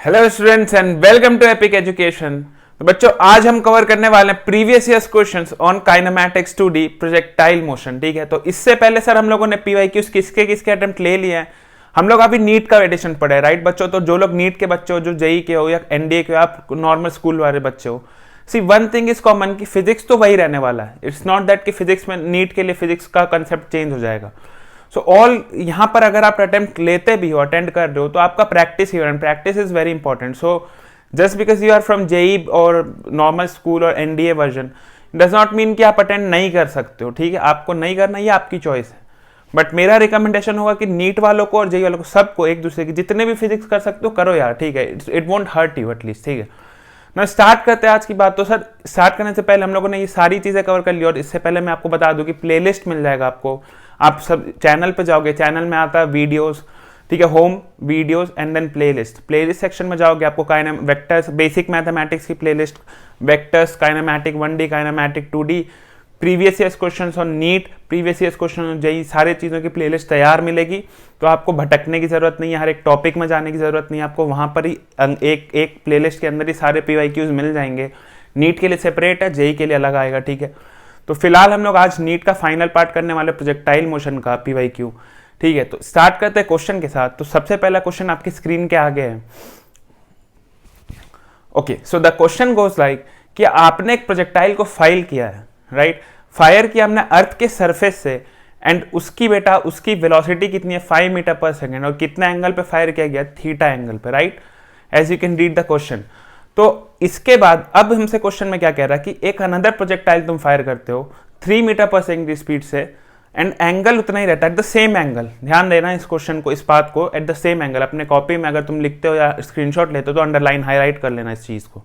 Hello students and welcome to epic education. तो बच्चों आज हम कवर करने वाले हैं previous years questions on kinematics 2D projectile motion. ठीक है, तो इससे पहले सर हम लोगों ने पीवाईक्यूज किसके किसके अटेम्प्ट ले लिए हैं। हम लोग अभी नीट का एडिशन पढ़े, राइट बच्चों। तो जो लोग नीट के बच्चे हो, जो जेई के हो या एनडीए के हो, आप नॉर्मल स्कूल वाले बच्चे हो, सी वन थिंग इज कॉमन कि फिजिक्स तो वही रहने वाला है। इट्स नॉट दैट कि फिजिक्स में नीट के लिए फिजिक्स का कंसेप्ट चेंज हो जाएगा। सो ऑल यहाँ पर अगर आप अटेम्प्ट लेते भी हो, अटेंड कर रहे हो, तो आपका प्रैक्टिस ही हो, and practice is very important. So just because you are from JEE और नॉर्मल स्कूल और NDA version does not mean कि आप अटेंड नहीं कर सकते हो। ठीक है, आपको नहीं करना, ये आपकी चॉइस है। बट मेरा रिकमेंडेशन होगा कि नीट वालों को और जेई वालों को सबको एक दूसरे की जितने भी फिजिक्स कर सकते हो करो यार। ठीक है, it won't hurt you at least. ठीक है, मैं स्टार्ट करते हैं आज की बात। तो सर स्टार्ट करने से पहले हम लोगों ने ये सारी चीज़ें कवर कर ली, और इससे पहले मैं आपको बता दूं कि प्लेलिस्ट मिल जाएगा आपको। आप सब चैनल पे जाओगे, चैनल में आता है वीडियोस, ठीक है, home videos and then playlist. Playlist section में जाओगे, आपको वेक्टर्स, बेसिक मैथमेटिक्स की playlist, vectors, kinematic 1D, kinematic 2D, previous years questions on NEET, previous years question on JEE, सारी चीज़ों की प्लेलिस्ट तैयार मिलेगी। तो आपको भटकने की जरूरत नहीं है, हर एक टॉपिक में जाने की जरूरत नहीं है। आपको वहाँ पर ही एक प्लेलिस्ट के अंदर ही सारे पीवाईक्यूज मिल जाएंगे। नीट के लिए सेपरेट है, जेईई के लिए अलग आएगा। ठीक है, तो फिलहाल हम लोग आज नीट का फाइनल पार्ट करने वाले प्रोजेक्टाइल मोशन का पीवाईक्यू। ठीक है, तो स्टार्ट करते हैं क्वेश्चन के साथ। तो सबसे पहला क्वेश्चन आपकी स्क्रीन के आगे है। Okay, so the question goes like कि आपने एक प्रोजेक्टाइल को फाइल किया है, राइट। फायर किया हमने अर्थ के सरफेस से, एंड उसकी बेटा उसकी वेलोसिटी कितनी है 5 मीटर पर सेकेंड, और कितने एंगल पे फायर किया गया, थीटा एंगल पे, right, as you can read the question. तो इसके बाद अब हमसे क्वेश्चन में क्या कह रहा है कि एक अनदर प्रोजेक्टाइल तुम फायर करते हो 3 मीटर पर सेकेंड की स्पीड से, एंड एंगल उतना ही रहता है, एट द सेम एंगल। ध्यान देना इस क्वेश्चन को, इस बात को, एट द सेम एंगल। अपने कॉपी में अगर तुम लिखते हो या स्क्रीनशॉट लेते हो तो अंडरलाइन हाईलाइट कर लेना इस चीज को।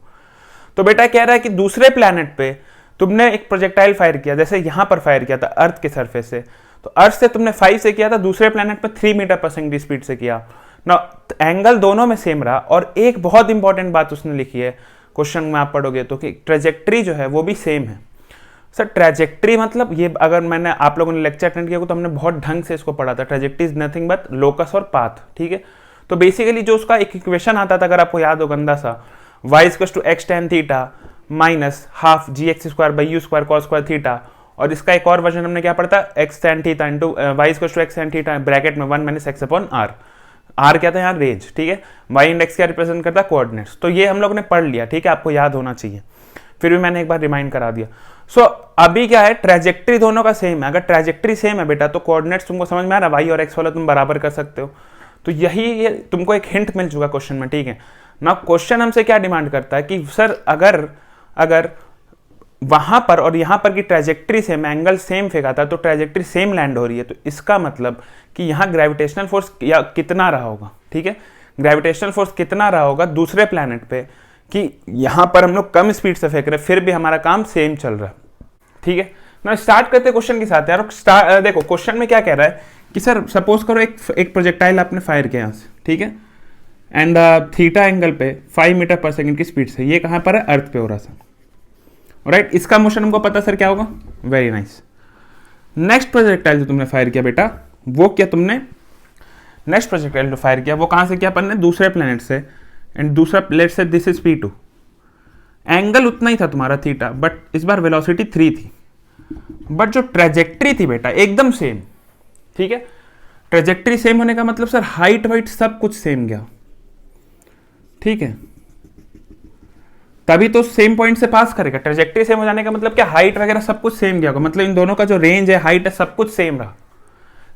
तो बेटा कह रहा है कि दूसरे प्लैनेट पे तुमने एक प्रोजेक्टाइल फायर किया, जैसे यहां पर फायर किया था अर्थ के सरफेस से, तो अर्थ से तुमने 5 से किया था, दूसरे प्लैनेट पे 3 मीटर पर सेकेंड की स्पीड से किया ना। एंगल दोनों में सेम रहा, और एक बहुत इंपॉर्टेंट बात उसने लिखी है क्वेश्चन में, आप पढ़ोगे तो, कि ट्रेजेक्ट्री जो है वो भी सेम है। सर ट्रेजेक्ट्री मतलब ये, अगर मैंने आप लोगों ने लेक्चर अटेंड किया तो हमने बहुत ढंग से इसको पढ़ा था। Trajectory is nothing but locus और पाथ। ठीक है, तो बेसिकली जो उसका एक इक्वेशन आता था, अगर आपको याद हो गंदा सा, y = x tan theta minus half gx² / u² cos² theta, और इसका एक और वर्जन हमने क्या पढ़ा था, x tan theta into y = x tan theta bracket में 1 - x/r। आर क्या था यहाँ, रेंज। ठीक है, वाई इंडेक्स क्या रिप्रेजेंट करता है, कोऑर्डिनेट्स। तो ये हम लोग ने पढ़ लिया। ठीक है, आपको याद होना चाहिए, फिर भी मैंने एक बार रिमाइंड करा दिया। सो अभी क्या है, ट्रेजेक्ट्री दोनों का सेम है। अगर ट्रेजेक्ट्री सेम है बेटा, तो कोऑर्डिनेट्स तुमको समझ में आ रहा है, वाई और एक्स वाला तुम बराबर कर सकते हो। तो यही ये तुमको एक हिंट मिल चुका क्वेश्चन में। ठीक है ना, क्वेश्चन हमसे क्या डिमांड करता है कि सर अगर वहां पर और यहां पर की ट्रेजेक्ट्री सेम, एंगल सेम फेंका था, तो ट्रेजेक्ट्री सेम लैंड हो रही है, तो इसका मतलब कि यहाँ ग्रेविटेशनल फोर्स या कितना रहा होगा। ठीक है, ग्रेविटेशनल फोर्स कितना रहा होगा दूसरे प्लैनेट पे, कि यहां पर हम लोग कम स्पीड से फेंक रहे, फिर भी हमारा काम सेम चल रहा है। ठीक है ना, स्टार्ट करते क्वेश्चन के साथ यार। देखो क्वेश्चन में क्या कह रहा है कि सर सपोज करो एक प्रोजेक्टाइल आपने फायर किया यहाँ से, ठीक है, एंड थीटा एंगल पे 5 मीटर पर सेकेंड की स्पीड से, ये कहां पर है, अर्थ पे हो रहा था, राइट। इसका मोशन हमको पता सर क्या होगा, वेरी नाइस। नेक्स्ट प्रोजेक्टाइल जो तुमने फायर किया बेटा, वो क्या तुमने नेक्स्ट प्रोजेक्टाइल जो फायर किया वो कहां से किया अपन ने, दूसरे प्लेनेट से, एंड दूसरा प्लेनेट से दिस इज P2। एंगल उतना ही था तुम्हारा थीटा, बट इस बार वेलोसिटी 3 थी, बट जो ट्रेजेक्ट्री थी बेटा एकदम सेम। ठीक है, ट्रेजेक्ट्री सेम होने का मतलब सर हाइट वाइट सब कुछ सेम गया। ठीक है, तभी तो सेम पॉइंट से पास करेगा। ट्रेजेक्ट्री सेम हो जाने का मतलब क्या, हाइट वगैरह सब कुछ सेम गया होगा, मतलब इन दोनों का जो रेंज है, हाइट है, सब कुछ सेम रहा।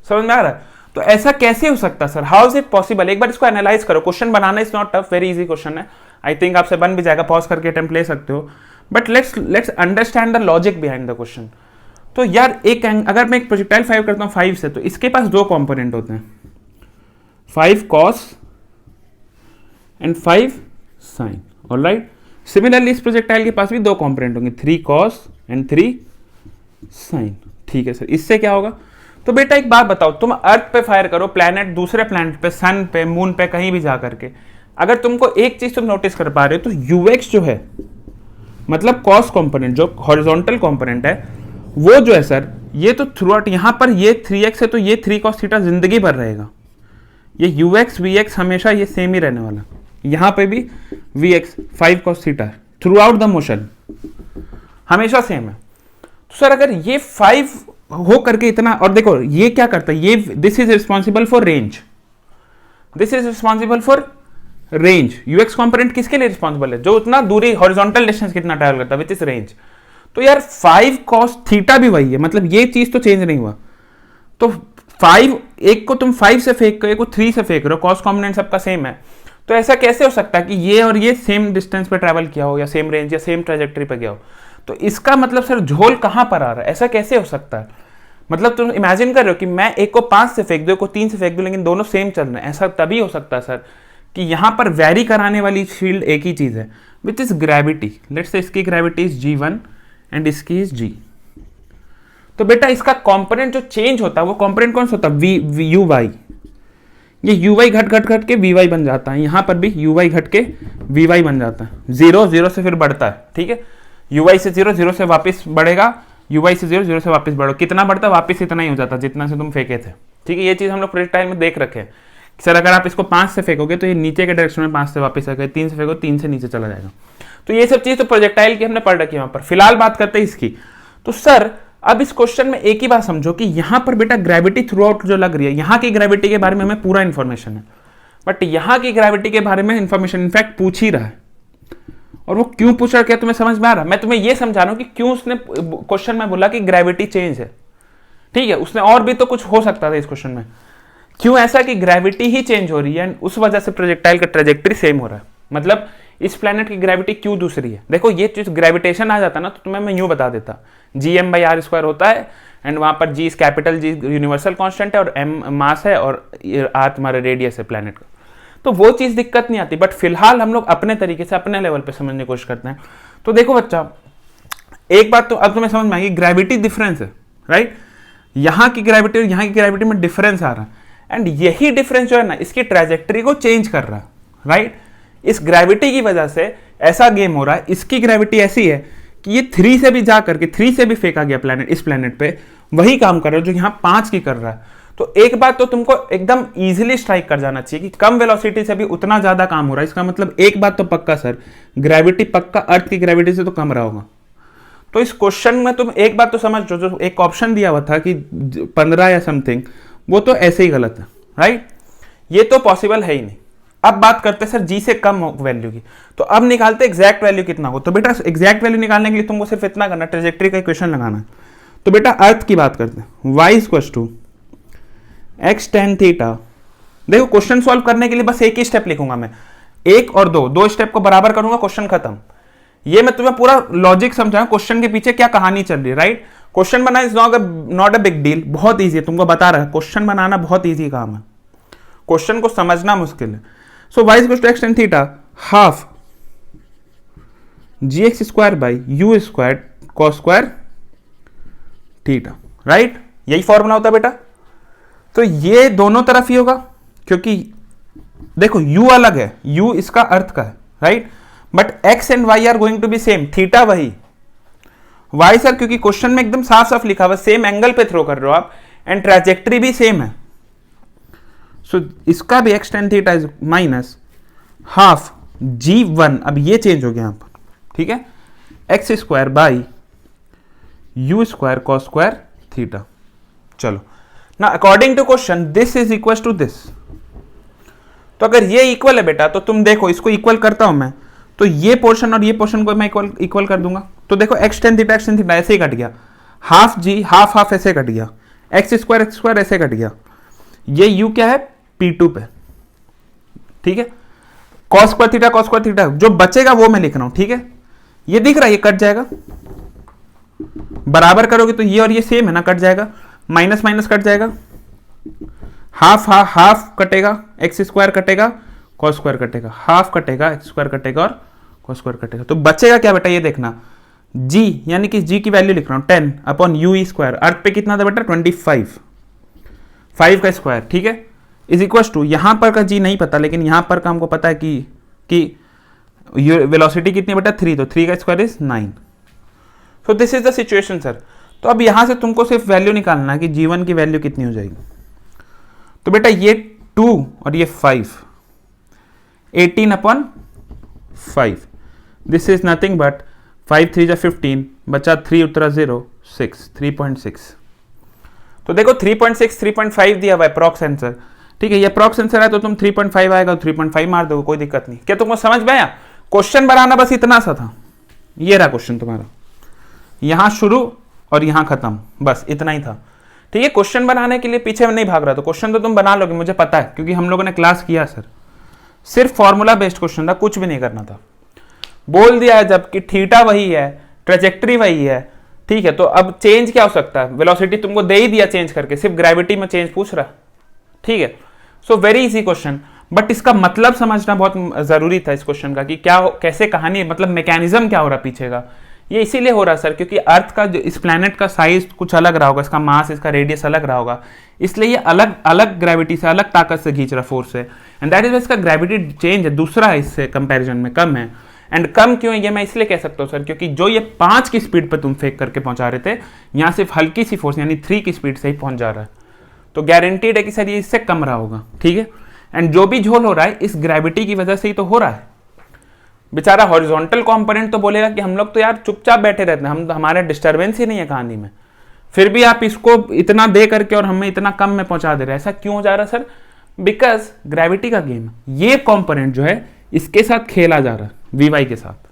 समझ में आ रहा है? तो ऐसा कैसे हो सकता sir, how is it possible? एक बार इसको एनालाइज करो। क्वेश्चन बनाना is not tough, very easy question है। आई थिंक आपसे बन भी जाएगा, पॉज करके अटेम्प्ट ले सकते हो, but let's understand the logic behind the question. तो यार अगर मैं एक प्रोजेक्टाइल फायर करता हूँ 5 से, तो इसके पास 2 कॉम्पोनेंट होते हैं, 5 cos and 5 sin। Alright, similarly इस प्रोजेक्टाइल के पास भी 2 कॉम्पोनेंट होंगे, 3 cos एंड 3 sin। ठीक है सर, इससे क्या होगा? तो बेटा एक बात बताओ, तुम अर्थ पे फायर करो, प्लैनेट, दूसरे प्लैनेट पे, सन पे, मून पे, कहीं भी जा करके, अगर तुमको एक चीज तुम नोटिस कर पा रहे हो, तो यूएक्स जो है, मतलब कॉस कंपोनेंट जो हॉरिजॉन्टल कंपोनेंट है, वो जो है सर, ये तो थ्रू आउट यहां पर ये 3x है, तो ये 3 cos थीटा जिंदगी भर रहेगा। ये ux vx हमेशा ये सेम ही रहने वाला। यहां पे भी vx 5 cos थीटा है थ्रू आउट द मोशन, हमेशा सेम है। तो सर अगर ये 5 हो करके इतना, और देखो ये क्या करता है, ये this is responsible for range, this is responsible for range. UX component किसके लिए रिस्पॉन्सिबल है, जो उतना दूरी हॉरिजॉन्टल डिस्टेंस कितना ट्रैवल करता है विच इज रेंज। तो यार 5 cos थीटा भी वही है, मतलब ये चीज तो चेंज नहीं हुआ। तो 5, एक को तुम 5 से फेंक रहे हो, एक को 3 से फेंक रहे हो, कॉस कॉम्पोनेंट सबका सेम है। तो ऐसा कैसे हो सकता है कि ये और ये सेम डिस्टेंस पे ट्रैवल किया हो, या सेम रेंज या सेम ट्रेजेक्टरी पे गया हो। तो इसका मतलब सर झोल कहां पर आ रहा है, ऐसा कैसे हो सकता है। मतलब तुम इमेजिन कर रहे हो कि मैं एक को 5 से फेंक दो, एक को 3 से फेंक दो, लेकिन दोनों सेम चल रहे हैं। ऐसा तभी हो सकता है सर कि यहां पर वेरी कराने वाली फील्ड एक ही चीज है, which is gravity. Let's say इसकी ग्रेविटी इज g1 एंड इसकी इज g। तो बेटा इसका कंपोनेंट जो चेंज होता है वो कंपोनेंट कौन सा होता है, यू वाई। ये यू वाई घट घट घट के वी वाई बन जाता है, यहां पर भी यू वाई घट के वी वाई बन जाता है। 0 0 से फिर बढ़ता है, ठीक है। यू वाई से 0 0 से वापस बढ़ेगा, यू वाई से 0 0 से वापस बढ़ो, कितना बढ़ता है, वापस इतना ही हो जाता जितना से तुम फेंके थे, ठीक है। ये चीज हम लोग प्रोजेक्टाइल में देख रखे हैं। सर अगर आप इसको 5 से फेंकोगे तो ये नीचे के डायरेक्शन में 5 से वापस आ गए, 3 से फेंको 3 से नीचे चला जाएगा। तो ये सब चीज तो प्रोजेक्टाइल की हमने पढ़ रखी है वहां पर। फिलहाल बात करते हैं इसकी। तो सर अब इस क्वेश्चन में एक ही बात समझो कि यहां पर बेटा ग्रेविटी थ्रू आउट जो लग रही है, यहां की ग्रेविटी के बारे में हमें पूरा इंफॉर्मेशन है, बट यहां की ग्रेविटी के बारे में इंफॉर्मेशन इनफैक्ट पूछ ही रहा है। और वो क्यों पूछ रहा है, क्या तुम्हें समझ में आ रहा है। मैं तुम्हें ये समझा रहा हूं कि क्यों उसने क्वेश्चन में बोला कि ग्रेविटी चेंज है, ठीक है। उसने और भी तो कुछ हो सकता था इस क्वेश्चन में, क्यों ऐसा कि ग्रेविटी ही चेंज हो रही है एंड उस वजह से प्रोजेक्टाइल का ट्रेजेक्टरी सेम हो रहा है। मतलब इस प्लेनेट की ग्रेविटी क्यों दूसरी है। देखो ये चीज ग्रेविटेशन आ जाता ना तो तुम्हें मैं यूं बता देता, gm/r² होता है एंड वहां पर g capital G universal constant है और m मास है और r तुम्हारा रेडियस है प्लेनेट का। तो वो चीज दिक्कत नहीं आती, बट फिलहाल हम लोग अपने तरीके से अपने लेवल पे समझने की कोशिश करते हैं। तो देखो बच्चा, एक बात तो अब तुम्हें समझ में आएगी, ग्रेविटी डिफरेंस है, राइट। यहां की ग्रेविटी और यहां की ग्रेविटी में डिफरेंस आ रहा है एंड यही डिफरेंस जो है ना इसकी ट्रेजेक्टरी को चेंज कर रहा है, राइट। इस ग्रेविटी की वजह से ऐसा गेम हो रहा है। इसकी ग्रेविटी ऐसी है कि ये 3 से भी जा करके 3 से भी फेंका गया प्लेनेट, इस प्लेनेट पे वही काम कर रहा है जो यहां 5 की कर रहा है। तो एक बात तो तुमको एकदम इजीली स्ट्राइक कर जाना चाहिए कि कम वेलोसिटी से भी उतना ज्यादा काम हो रहा है। इसका मतलब एक बात तो पक्का सर, ग्रेविटी पक्का अर्थ की ग्रेविटी से तो कम रहा होगा। तो इस क्वेश्चन में तुम एक बात तो समझ जो एक ऑप्शन दिया हुआ था कि 15 या समथिंग, वो तो ऐसे ही गलत है, राइट। ये तो पॉसिबल है ही नहीं। अब बात करते हैं सर जी से कम वैल्यू की, तो अब निकालते एग्जैक्ट वैल्यू कितना हो। तो बेटा एग्जैक्ट वैल्यू निकालने के लिए तुमको सिर्फ इतना करना, ट्रेजेक्टरी का इक्वेशन लगाना है। तो बेटा अर्थ की बात करते हैं, y = x tan थीटा। देखो क्वेश्चन सॉल्व करने के लिए बस एक ही स्टेप लिखूंगा मैं, 1 और 2 स्टेप को बराबर करूंगा, क्वेश्चन खत्म। ये मैं तुम्हें पूरा लॉजिक समझाऊं क्वेश्चन के पीछे क्या कहानी चल रही है, राइट। क्वेश्चन बनाना is not a big deal, बहुत ईजी है, तुमको बता रहा है क्वेश्चन बनाना बहुत ईजी काम है, क्वेश्चन को समझना मुश्किल है। सो y = x tan theta half gx² cos² theta, right. यही फॉर्मूला होता है बेटा। तो ये दोनों तरफ ही होगा क्योंकि देखो u अलग है, u इसका अर्थ का है, right, but x and y are going to be same, theta वही। y सर क्योंकि क्वेश्चन में एकदम साफ साफ लिखा हुआ सेम एंगल पे थ्रो कर रहे हो आप एंड ट्रेजेक्टरी भी सेम है। सो इसका भी x tan theta is -½ g1, अब ये चेंज हो गया यहां पर, ठीक है, x² u² cos² थीटा। चलो ना, according to question this is equal to this. तो अगर ये इक्वल है बेटा तो तुम देखो इसको इक्वल करता हूं मैं, तो ये पोर्शन और ये पोर्शन को मैं इक्वल कर दूंगा। तो देखो x tan थीटा ऐसे ही कट गया, हाफ g हाफ ऐसे कट गया, x² ऐसे कट गया, ये u क्या है P2 पे, ठीक है। cos² थीटा जो बचेगा वो मैं लिख रहा हूं, ठीक है। ये दिख रहा है, ये कट जाएगा, बराबर करोगे तो ये और ये सेम है ना, कट जाएगा, माइनस माइनस कट जाएगा, हाफ कटेगा, x² कटेगा, cos² कटेगा, हाफ कटेगा, x² कटेगा और cos² कटेगा। तो बचेगा क्या बेटा, ये देखना, g यानी कि g की वैल्यू लिख रहा हूं 10/UE²। अर्थ पे कितना था बेटा 25, 5 का स्क्वायर, ठीक है, इज इक्वल टू, यहां पर का g नहीं पता लेकिन यहां पर का हमको पता है कि वेलोसिटी कितनी बेटा 3, तो 3 का square is 9। So this is the situation sir. तो अब यहां से तुमको सिर्फ वैल्यू निकालना है कि g1 की वैल्यू कितनी हो जाएगी। तो बेटा ये 2 और ये 5, 18/5, दिस इज नथिंग बट 5 3 जा 15, बचा 3 उत्तरा 0, 6, 3.6। तो देखो 3.6 3.5 दिया हुआ है अप्रॉक्स आंसर, ठीक है। ये अप्रॉक्स आंसर है तो तुम 3.5 आएगा तो 3.5 मार दोगे, कोई दिक्कत नहीं। क्या तुमको समझ में आया? क्वेश्चन बनाना बस इतना सा था। ये रहा क्वेश्चन तुम्हारा, यहां शुरू और यहां खत्म, बस इतना ही था, ठीक है। क्वेश्चन बनाने के लिए पीछे में नहीं भाग रहा, तो क्वेश्चन तो तुम बना लोगे, मुझे पता है, क्योंकि हम लोगों ने क्लास किया सर। सिर्फ फॉर्मूला बेस्ड क्वेश्चन था, कुछ भी नहीं करना था। बोल दिया है जब कि थीटा वही है, ट्रेजेक्ट्री वही है, ठीक है। तो अब चेंज क्या हो सकता है? वेलोसिटी तुमको दे ही दिया चेंज करके, सिर्फ ग्रेविटी में चेंज पूछ रहा, ठीक है। So very easy question, but इसका मतलब समझना बहुत जरूरी था इस क्वेश्चन का, कि क्या कैसे कहानी, मतलब मैकेनिज्म क्या हो रहा पीछे का। ये इसीलिए हो रहा सर क्योंकि अर्थ का जो इस प्लैनेट का साइज कुछ अलग रहा होगा, इसका मास, इसका रेडियस अलग रहा होगा, इसलिए ये अलग अलग ग्रेविटी से, अलग ताकत से खींच रहा, फोर्स से, एंड दैट इज इसका ग्रेविटी चेंज है, दूसरा है इससे कंपैरिजन में, कम है। एंड कम क्यों है ये मैं इसलिए कह सकता हूँ सर, क्योंकि जो ये 5 की स्पीड पर तुम फेंक करके पहुंचा रहे थे, यहाँ सिर्फ हल्की सी फोर्स यानी 3 की स्पीड से ही पहुंच जा रहा है, तो गारंटीड है कि सर ये इससे कम रहा होगा, ठीक है। एंड जो भी झोल हो रहा है इस ग्रेविटी की वजह से ही तो हो रहा है। बेचारा हॉरिजॉन्टल कंपोनेंट तो बोलेगा कि हम लोग तो यार चुपचाप बैठे रहते हैं, हम तो, हमारे डिस्टर्बेंस ही नहीं है कहानी में, फिर भी आप इसको इतना दे करके और हमें इतना कम में पहुंचा दे रहे हैं। ऐसा क्यों हो जा रहा है सर? बिकॉज ग्रेविटी का गेम, ये कंपोनेंट जो है इसके साथ खेला जा रहा है, वीवाई के साथ।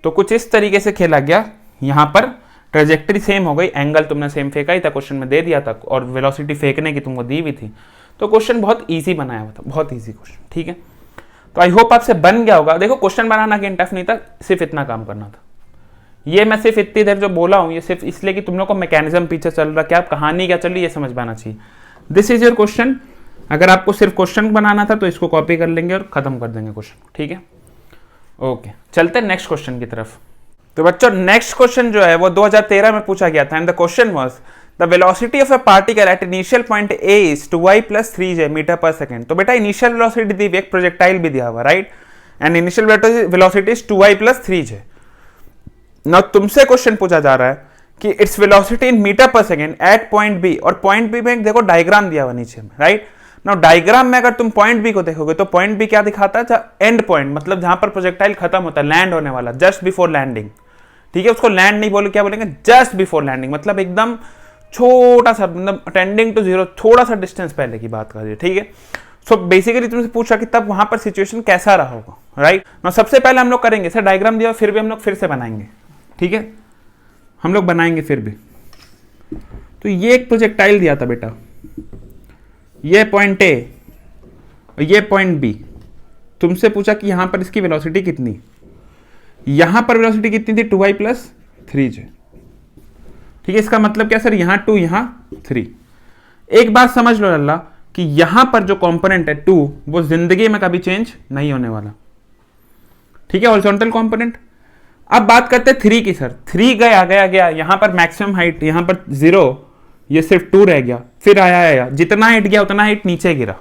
तो कुछ इस तरीके से खेला गया, यहां पर ट्रेजेक्ट्री सेम हो गई, एंगल तुमने सेम फेंका ही था, क्वेश्चन में दे दिया था, और वेलोसिटी फेंकने की तुमको दी हुई थी, तो क्वेश्चन बहुत इजी बनाया हुआ था, बहुत इजी क्वेश्चन, ठीक है। तो आई होप आपसे बन गया होगा। देखो क्वेश्चन बनाना कहीं टफ नहीं था, सिर्फ इतना काम करना था। ये मैं सिर्फ इतनी देर जो बोला हूं, ये सिर्फ इसलिए कि तुम लोग को मैकेनिज्म पीछे चल रहा, क्या कहानी क्या चल रही, ये समझ में आना चाहिए। This is your question. अगर आपको सिर्फ क्वेश्चन बनाना था तो इसको कॉपी कर लेंगे और खत्म कर देंगे क्वेश्चन, ठीक है। ओके, चलते हैं नेक्स्ट क्वेश्चन की तरफ। तो बच्चों नेक्स्ट क्वेश्चन जो है वो 2013 में पूछा गया था, and the question was the velocity of a particle at initial point A is 2y + 3j meter पर सेकंड। तो बेटा इनिशियल वेलोसिटी दी हुई, एक प्रोजेक्टाइल भी दिया हुआ, right, and initial velocity is 2y + 3j। Now तुमसे क्वेश्चन पूछा जा रहा है कि इट्स वेलोसिटी इन मीटर पर सेकंड एट पॉइंट बी, और पॉइंट बी में देखो डायग्राम दिया हुआ नीचे में, राइट। नाउ डायग्राम में अगर तुम पॉइंट बी को देखोगे तो पॉइंट बी क्या दिखाता है? एंड पॉइंट, मतलब जहां पर प्रोजेक्टाइल खत्म होता है, लैंड होने वाला, जस्ट बिफोर लैंडिंग, ठीक है। उसको लैंड नहीं बोले, क्या बोलेंगे? जस्ट बिफोर लैंडिंग, मतलब एकदम छोटा सा, मतलब टेंडिंग टू जीरो, थोड़ा सा डिस्टेंस पहले की बात कर रही है, ठीक है। सो बेसिकली तुमसे पूछा कि तब वहां पर सिचुएशन कैसा रहा होगा, राइट। नाउ सबसे पहले हम लोग करेंगे सर, डायग्राम दिया फिर भी हम लोग फिर से बनाएंगे, ठीक है, हम लोग बनाएंगे फिर भी। तो ये एक प्रोजेक्टाइल दिया था बेटा, ये पॉइंट ए और ये पॉइंट बी। तुमसे पूछा कि यहां पर इसकी वेलोसिटी कितनी, यहां पर वेलोसिटी कितनी थी? 2y + 3j, ठीक है। इसका मतलब क्या सर? यहां 2 यहां 3। एक बात समझ लो अल्लाह, कि यहां पर जो कंपोनेंट है 2, वो जिंदगी में कभी चेंज नहीं होने वाला, ठीक है, हॉरिजॉन्टल कंपोनेंट। अब बात करते हैं 3 की सर। 3 गया गया गया, यहां पर मैक्सिमम हाइट, यहां पर 0, ये सिर्फ 2 रह गया, फिर आया, जितना हाइट गया उतना हाइट नीचे गिरा,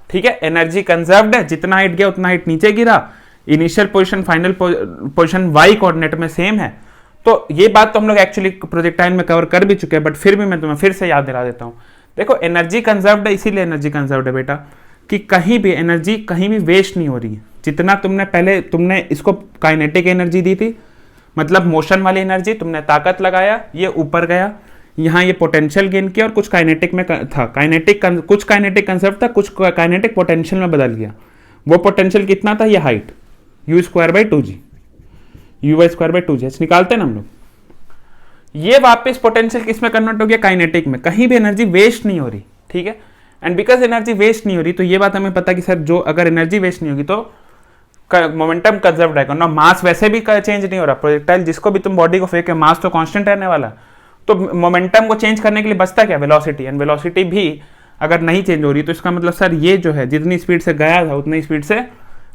ठीक है। एनर्जी कंजर्व्ड है, जितना हाइट गया उतना हाइट नीचे गिरा। Initial position final position Y coordinate में सेम है। तो ये बात तो हम लोग एक्चुअली प्रोजेक्टाइल में कवर कर भी चुके हैं, बट फिर भी मैं तुम्हें फिर से याद दिला देता हूं। देखो एनर्जी कंजर्व्ड है, इसीलिए एनर्जी कंजर्व्ड है बेटा, कि कहीं भी एनर्जी कहीं भी वेस्ट नहीं हो रही है। जितना तुमने इसको काइनेटिक एनर्जी दी थी, मतलब मोशन वाली एनर्जी, तुमने ताकत लगाया, ये ऊपर गया, यहाँ ये पोटेंशियल गेन किया, और कुछ काइनेटिक में था, कुछ काइनेटिक कंजर्व था, कुछ काइनेटिक पोटेंशियल में बदल गया। वो पोटेंशियल कितना था? ये हाइट u²/2g, u²/2g निकालते हैं ना हम लोग। ये वापस पोटेंशियल किस में कन्वर्ट हो गया? काइनेटिक में। कहीं भी एनर्जी वेस्ट नहीं हो रही, ठीक है। एंड बिकॉज एनर्जी वेस्ट नहीं हो रही, तो ये बात हमें पता कि सर जो अगर एनर्जी वेस्ट नहीं होगी तो मोमेंटम कंजर्व रहेगा ना। मास वैसे भी चेंज नहीं हो रहा, प्रोजेक्टाइल जिसको भी तुम बॉडी को फेंके, मास तो कांस्टेंट रहने वाला। तो मोमेंटम को चेंज करने के लिए बचता क्या? वेलोसिटी। एंड वेलोसिटी भी अगर नहीं चेंज हो रही, तो इसका मतलब सर ये जो है जितनी स्पीड से गया था उतनी स्पीड से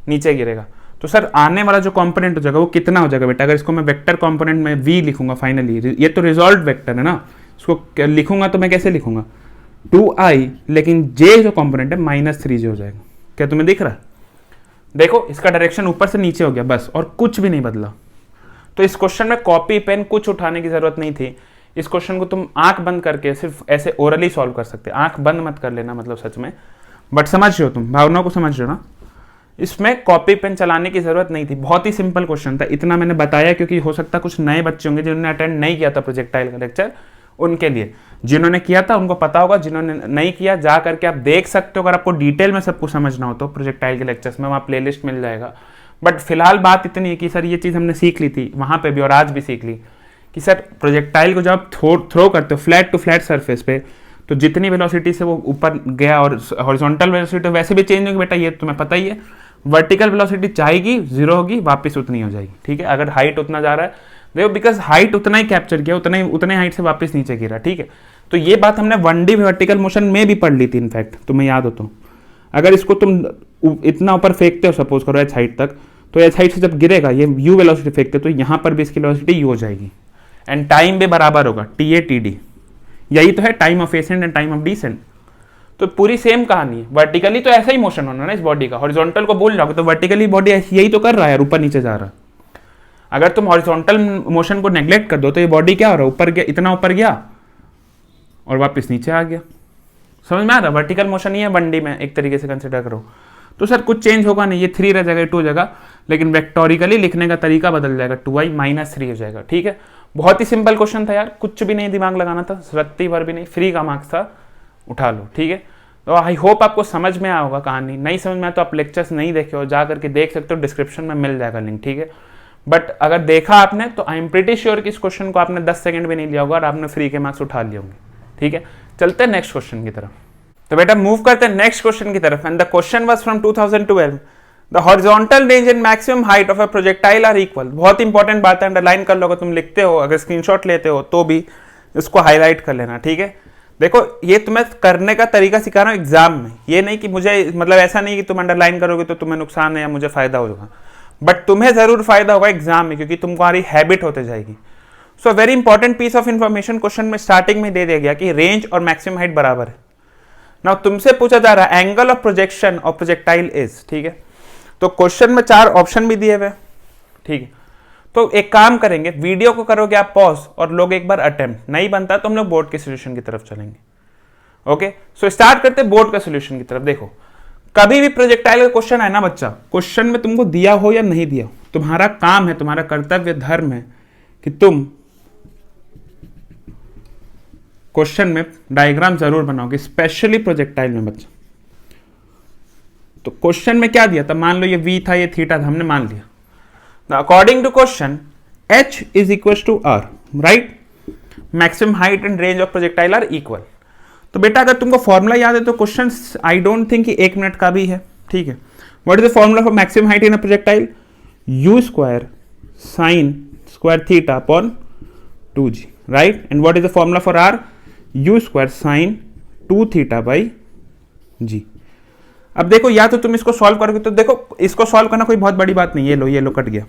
नीचे गिरेगा। तो सर आने वाला जो कंपोनेंट हो जाएगा वो कितना हो जाएगा बेटा? अगर इसको मैं वेक्टर कंपोनेंट में v लिखूंगा फाइनली, ये तो रिजॉल्व वेक्टर है ना, इसको लिखूंगा तो मैं कैसे लिखूंगा? 2i, लेकिन j जो कंपोनेंट है -3j हो जाएगा। क्या तुम्हें दिख रहा है? देखो इसका डायरेक्शन ऊपर से नीचे हो गया बस, और कुछ भी नहीं बदला। तो इस क्वेश्चन में कॉपी पेन कुछ उठाने की जरूरत नहीं थी। इस क्वेश्चन को तुम आंख बंद करके सिर्फ ऐसे ओरली सॉल्व कर सकते, आंख बंद मत कर लेना, मतलब सच में, बट समझ रहे हो तुम, भावनाओं को समझ रहे हो ना। इसमें कॉपी पेन चलाने की जरूरत नहीं थी, बहुत ही सिंपल क्वेश्चन था। इतना मैंने बताया क्योंकि हो सकता कुछ नए बच्चे होंगे जिन्होंने अटेंड नहीं किया था प्रोजेक्टाइल का लेक्चर, उनके लिए। जिन्होंने किया था उनको पता होगा, जिन्होंने नहीं किया जा करके आप देख सकते हो। अगर आपको डिटेल में सब कुछ समझना हो तो प्रोजेक्टाइल के लेक्चर्स में वहाँ प्लेलिस्ट मिल जाएगा। बट फिलहाल बात इतनी है कि सर ये चीज़ हमने सीख ली थी वहाँ पे भी और आज भी सीख ली कि सर प्रोजेक्टाइल को जब आप थ्रो करते हो फ्लैट टू फ्लैट सरफेस पे, तो जितनी वेलोसिटी से वो ऊपर गया और हॉरिजॉन्टल वेलोसिटी वैसे भी चेंज होगी बेटा, ये तुम्हें पता ही है। वर्टिकल वेलोसिटी जाएगी, जीरो होगी, वापस उतनी हो जाएगी, ठीक है। अगर हाइट उतना जा रहा है देखो, बिकॉज हाइट उतना ही कैप्चर किया, उतने हाइट से वापस नीचे गिरा, ठीक है। तो ये बात हमने 1D वर्टिकल मोशन में भी पढ़ ली थी इनफैक्ट, तुम्हें याद हो तो। अगर इसको तुम इतना ऊपर फेंकते हो सपोज करो एच हाइट तक, तो एच हाइट से जब गिरेगा ये यू वेलोसिटी फेंकते तो यहाँ पर भी इसकी वेलोसिटी यू हो जाएगी एंड टाइम भी बराबर होगा TA/TD। यही तो है time of ascent and time of descent. तो पूरी सेम कहानी है। वर्टिकली तो ऐसा ही मोशन होना ना इस बॉडी का, हॉरिजॉन्टल को भूल जाओगे तो वर्टिकली बॉडी यही तो कर रहा है, ऊपर नीचे जा रहा है। अगर तुम हॉरिजॉन्टल मोशन को नेग्लेक्ट कर दो तो ये बॉडी क्या हो रहा है, ऊपर गया, इतना ऊपर गया और वापस नीचे आ गया। समझ में आ रहा है? वर्टिकल मोशन ही है 1D में, एक तरीके से कंसिडर करो तो सर कुछ चेंज होगा नहीं, ये 3 रह जाएगा 2 हो जाएगा, लेकिन वेक्टोरिकली लिखने का तरीका बदल जाएगा, 2i-3 हो जाएगा, ठीक है। बहुत ही सिंपल क्वेश्चन था यार, कुछ भी नहीं दिमाग लगाना था, रत्ती भर भी नहीं, फ्री का मार्क्स था, उठा लो, ठीक है। तो आई होप आपको समझ में आया होगा कहानी। नहीं समझ में आया तो आप लेक्चर्स नहीं देखे हो, जा करके देख सकते हो, डिस्क्रिप्शन में मिल जाएगा लिंक, ठीक है। बट अगर देखा आपने तो आई एम प्रीटी श्योर कि इस क्वेश्चन को आपने 10 सेकंड भी नहीं लिया होगा और आपने फ्री के मार्क्स उठा लिए होंगे, ठीक है। चलते हैं नेक्स्ट क्वेश्चन की तरफ। तो बेटा मूव करते हैं नेक्स्ट क्वेश्चन की तरफ। And the question was from 2012, the horizontal range and maximum height of a projectile are equal. बहुत इंपॉर्टेंट बात है, अंडरलाइन कर लो, अगर तुम लिखते हो, अगर स्क्रीनशॉट लेते हो तो भी इसको हाईलाइट कर लेना, ठीक है। देखो ये तुम्हें करने का तरीका सिखा रहा हूँ एग्जाम में, ये नहीं कि मुझे मतलब ऐसा नहीं कि तुम अंडरलाइन करोगे तो तुम्हें नुकसान है या मुझे फायदा होगा, बट तुम्हें जरूर फायदा होगा एग्जाम में, क्योंकि तुम्हारी हैबिट होते जाएगी। So very important piece of information question में स्टार्टिंग में दे दिया गया कि रेंज और मैक्सिमम हाइट बराबर है। नाउ तुमसे पूछा जा रहा है angle of projection of projectile is, ठीक है। तो क्वेश्चन में 4 ऑप्शन भी दिए हुए, ठीक है। तो एक काम करेंगे, वीडियो को करोगे आप पॉज और लोग एक बार अटेम्प्ट, नहीं बनता तो हम लोग बोर्ड के सोल्यूशन की तरफ चलेंगे। ओके, सो स्टार्ट करते बोर्ड का सोल्यूशन की तरफ। देखो कभी भी प्रोजेक्टाइल का क्वेश्चन है ना बच्चा, क्वेश्चन में तुमको दिया हो या नहीं दिया, तुम्हारा काम है, तुम्हारा कर्तव्य धर्म है कि तुम क्वेश्चन में डायग्राम जरूर बनाओगे, स्पेशली प्रोजेक्टाइल में बच्चा। तो क्वेश्चन में क्या दिया था, मान लो ये v था, ये थीटा था, हमने मान लिया। According to question h is equal to r, right. Maximum height and range of projectile are equal. तो बेटा अगर तुमको फॉर्मूला याद है तो क्वेश्चन आई डोंट थिंक कि 1 मिनट का भी है, ठीक है। What is the formula for maximum height in a projectile, u square sine square theta upon 2g, right. And what is the formula for r, u square sine 2 theta by g। अब देखो या तो तुम इसको solve करोगे, तो देखो इसको सॉल्व करना कोई बहुत बड़ी बात नहीं, ये लो कट गया,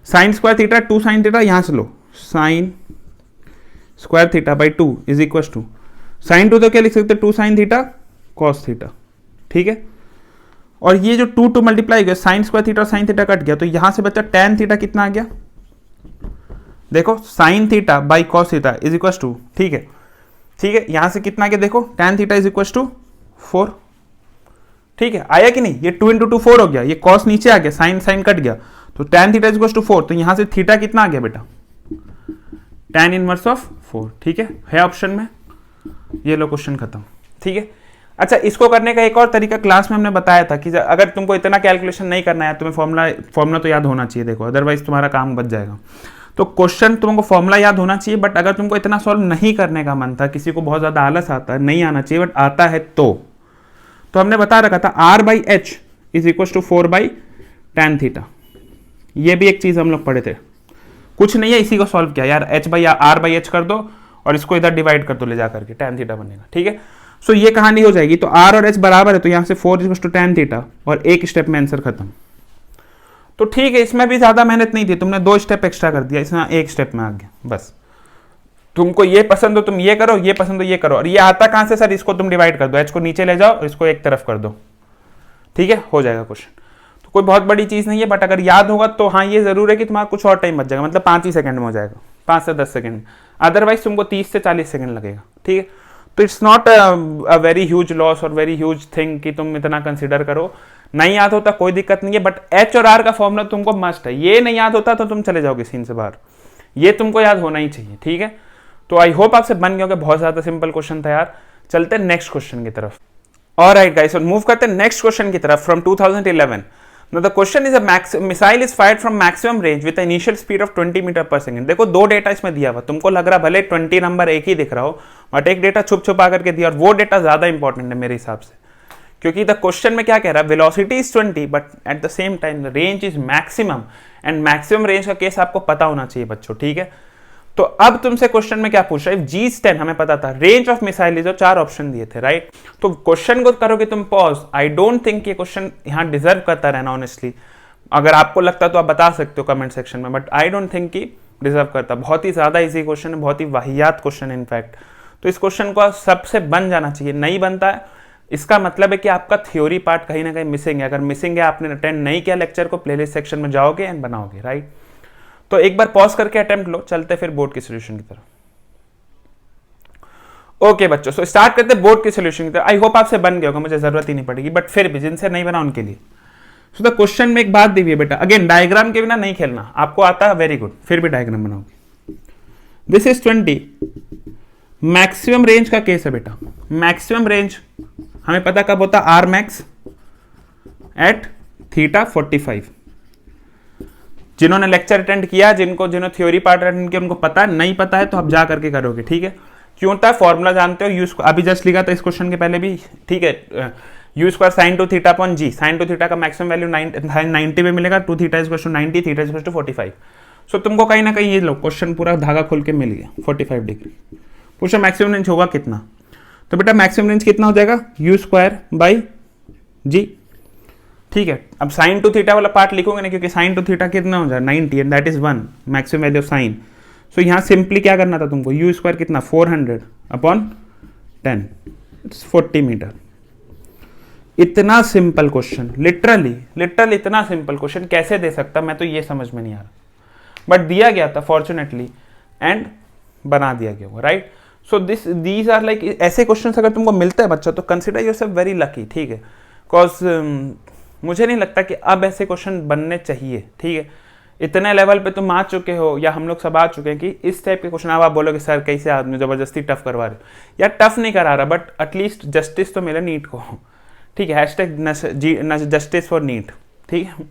sine square theta 2 sine theta, यहां से लो sine square theta by 2 is equal to sine 2 तो क्या लिख सकते 2 साइन थीटा कॉस थीटा, ठीक है। और ये जो 2 मल्टीप्लाई गया, sine square theta sine theta cut गया, तो यहां से बच्चा tan थीटा कितना आ गया, देखो sine theta by cos theta is equal to, ठीक है, ठीक है। यहां से कितना आ गया देखो, tan theta is equal to 4, ठीक है। आया कि नहीं, ये 2 × 2 4 हो गया, ये कॉस नीचे आ गया, साइन साइन कट गया, तो tan theta is equal to 4, तो यहां से थीटा कितना आ गया बेटा, tan इनवर्स ऑफ 4, ठीक है ऑप्शन में। ये लो क्वेश्चन खत्म, ठीक है। अच्छा इसको करने का एक और तरीका क्लास में हमने बताया था कि अगर तुमको इतना कैलकुलेशन नहीं करना है, तुम्हें फॉर्मूला तो याद होना चाहिए, देखो अदरवाइज तुम्हारा काम बच जाएगा। तो क्वेश्चन तुमको फॉर्मूला याद होना चाहिए, बट अगर तुमको इतना सॉल्व नहीं करने का मन था, किसी को बहुत ज्यादा आलस आता है, नहीं आना चाहिए बट आता है, तो हमने बता रखा था r/h is equal to 4/tan theta. ये भी एक चीज हम लोग पढ़े थे, कुछ नहीं है, इसी को सॉल्व किया यार, r/h कर दो और इसको इधर डिवाइड कर दो ले जा करके, tan थीटा बनेगा, ठीक है। सो ये कहानी हो जाएगी, तो r और h बराबर है, तो यहां से 4 is equal to tan theta, और एक स्टेप में आंसर खत्म। तो ठीक है, इसमें भी ज्यादा मेहनत नहीं थी, तुमने 2 स्टेप एक्स्ट्रा कर दिया, इसमें 1 स्टेप में आ गया बस। तुमको ये पसंद हो तुम ये करो, ये पसंद हो ये करो, और ये आता कहां से सर, इसको तुम डिवाइड कर दो, h को नीचे ले जाओ और इसको एक तरफ कर दो, ठीक है, हो जाएगा क्वेश्चन। तो कोई बहुत बड़ी चीज नहीं है, बट अगर याद होगा तो हाँ ये जरूर है कि तुम्हारा कुछ और टाइम बच जाएगा, मतलब 5 ही सेकंड में हो जाएगा, 5 से 10 सेकंड, अदरवाइज तुमको 30 से 40 सेकंड लगेगा, ठीक है। तो it's not a very huge loss और वेरी ह्यूज थिंग कि तुम इतना कंसिडर करो। नहीं याद होता कोई दिक्कत नहीं है, बट एच और आर का फॉर्मूला तुमको मस्ट है। ये नहीं याद होता तो तुम चले जाओगे सीन से बाहर, ये तुमको याद होना ही चाहिए, ठीक है। तो आई होप आपसे बन गया होगा, बहुत ज्यादा सिंपल क्वेश्चन था यार। चलते हैं नेक्स्ट क्वेश्चन की तरफ। ऑलराइट गाइस, मूव करते हैं नेक्स्ट क्वेश्चन की तरफ from 2011। Now the question is a missile is fired from maximum range with an initial speed of 20 metre पर सेकंड। देखो दो डेटा इसमें दिया हुआ, तुमको लग रहा भले 20 नंबर एक ही दिख रहा हो, बट एक डेटा छुप छुपा करके दिया, और वो डेटा ज्यादा इंपॉर्टेंट है मेरे हिसाब से, क्योंकि द क्वेश्चन में क्या कह रहा है, velocity is 20 but at the same time the range is maximum, and maximum range का केस आपको पता होना चाहिए बच्चों, ठीक है। तो अब तुमसे क्वेश्चन में क्या पूछ रहा है, जी 10 हमें पता था, रेंज ऑफ मिसाइल जो 4 ऑप्शन दिए थे, राइट। तो क्वेश्चन को करोगे तुम पॉज। आई डोंट थिंक ये क्वेश्चन यहाँ डिजर्व करता रहना ऑनेस्टली। अगर आपको लगता तो आप बता सकते हो कमेंट सेक्शन में, बट आई डोंट थिंक कि डिजर्व करता। बहुत ही ज्यादा इजी क्वेश्चन है, बहुत ही वाहियात क्वेश्चन है इनफैक्ट। तो इस क्वेश्चन को सबसे बन जाना चाहिए, नहीं बनता है इसका मतलब है कि आपका थ्योरी पार्ट कहीं ना कहीं मिसिंग है। अगर मिसिंग है, आपने अटेंड नहीं किया लेक्चर को, प्लेलिस्ट सेक्शन में जाओगे एंड बनाओगे, राइट। तो एक बार पॉज करके अटेम्प्ट लो, चलते फिर बोर्ड के सोल्यूशन की तरफ। ओके बच्चों, सो स्टार्ट करते बोर्ड के सोल्यूशन की तरफ। आई होप आपसे बन गया होगा, मुझे जरूरत ही नहीं पड़ेगी, बट फिर भी जिनसे नहीं बना उनके लिए। सो द क्वेश्चन में एक बात दी हुई है बेटा, अगेन डायग्राम के बिना नहीं खेलना, आपको आता है वेरी गुड, फिर भी डायग्राम बनाओगे। दिस इज 20, मैक्सिमम रेंज का केस है बेटा। मैक्सिमम रेंज हमें पता कब होता, आर मैक्स एट थीटा 45। जिन्होंने लेक्चर अटेंड किया, जिन्होंने थ्योरी पार्ट अटेंड किया, उनको पता, नहीं पता है तो आप जा करके करोगे, ठीक है। क्यों होता है, फॉर्मूला जानते हो, यूज अभी जस्ट लिखा था इस क्वेश्चन के पहले भी, ठीक है। U square sine two theta upon g, sine two theta का मैक्सिमम वैल्यू 90 में मिलेगा, two theta is to 90, theta is to 45। So तुमको कहीं ना कहीं ये लो क्वेश्चन पूरा धागा खोल के मिल गया, 45 डिग्री। पूछा मैक्सिमम रेंज होगा कितना, तो बेटा मैक्सिमम रेंज कितना हो जाएगा, यू स्क्वायर बाई जी, ठीक है। अब साइन टू थीटा वाला पार्ट लिखोगे ना, क्योंकि साइन टू थीटा कितना हो जाएगा 90 and that is 1 maximum value of sine. So यहाँ सिंपली क्या करना था तुमको, यू स्क्वायर कितना 400 अपॉन 10, इट्स 40 मीटर। इतना सिंपल क्वेश्चन, लिटरली इतना सिंपल क्वेश्चन कैसे दे सकता, मैं तो ये समझ में नहीं आ रहा, बट दिया गया था फॉर्चुनेटली एंड बना दिया गया, right. So these are like, ऐसे क्वेश्चंस अगर तुमको मिलते हैं बच्चा तो कंसिडर योरसेल्फ वेरी लकी, ठीक है। बिकॉज मुझे नहीं लगता कि अब ऐसे क्वेश्चन बनने चाहिए, ठीक है। इतने लेवल पे तुम आ चुके हो, या हम लोग सब आ चुके हैं कि इस टाइप के क्वेश्चन अब आप बोलोगे सर कैसे आदमी जबरदस्ती टफ करवा रहे हो, या टफ नहीं करा रहा, बट एटलीस्ट जस्टिस तो मिले नीट को, ठीक है। हैशटैग जस्टिस फॉर नीट, ठीक है।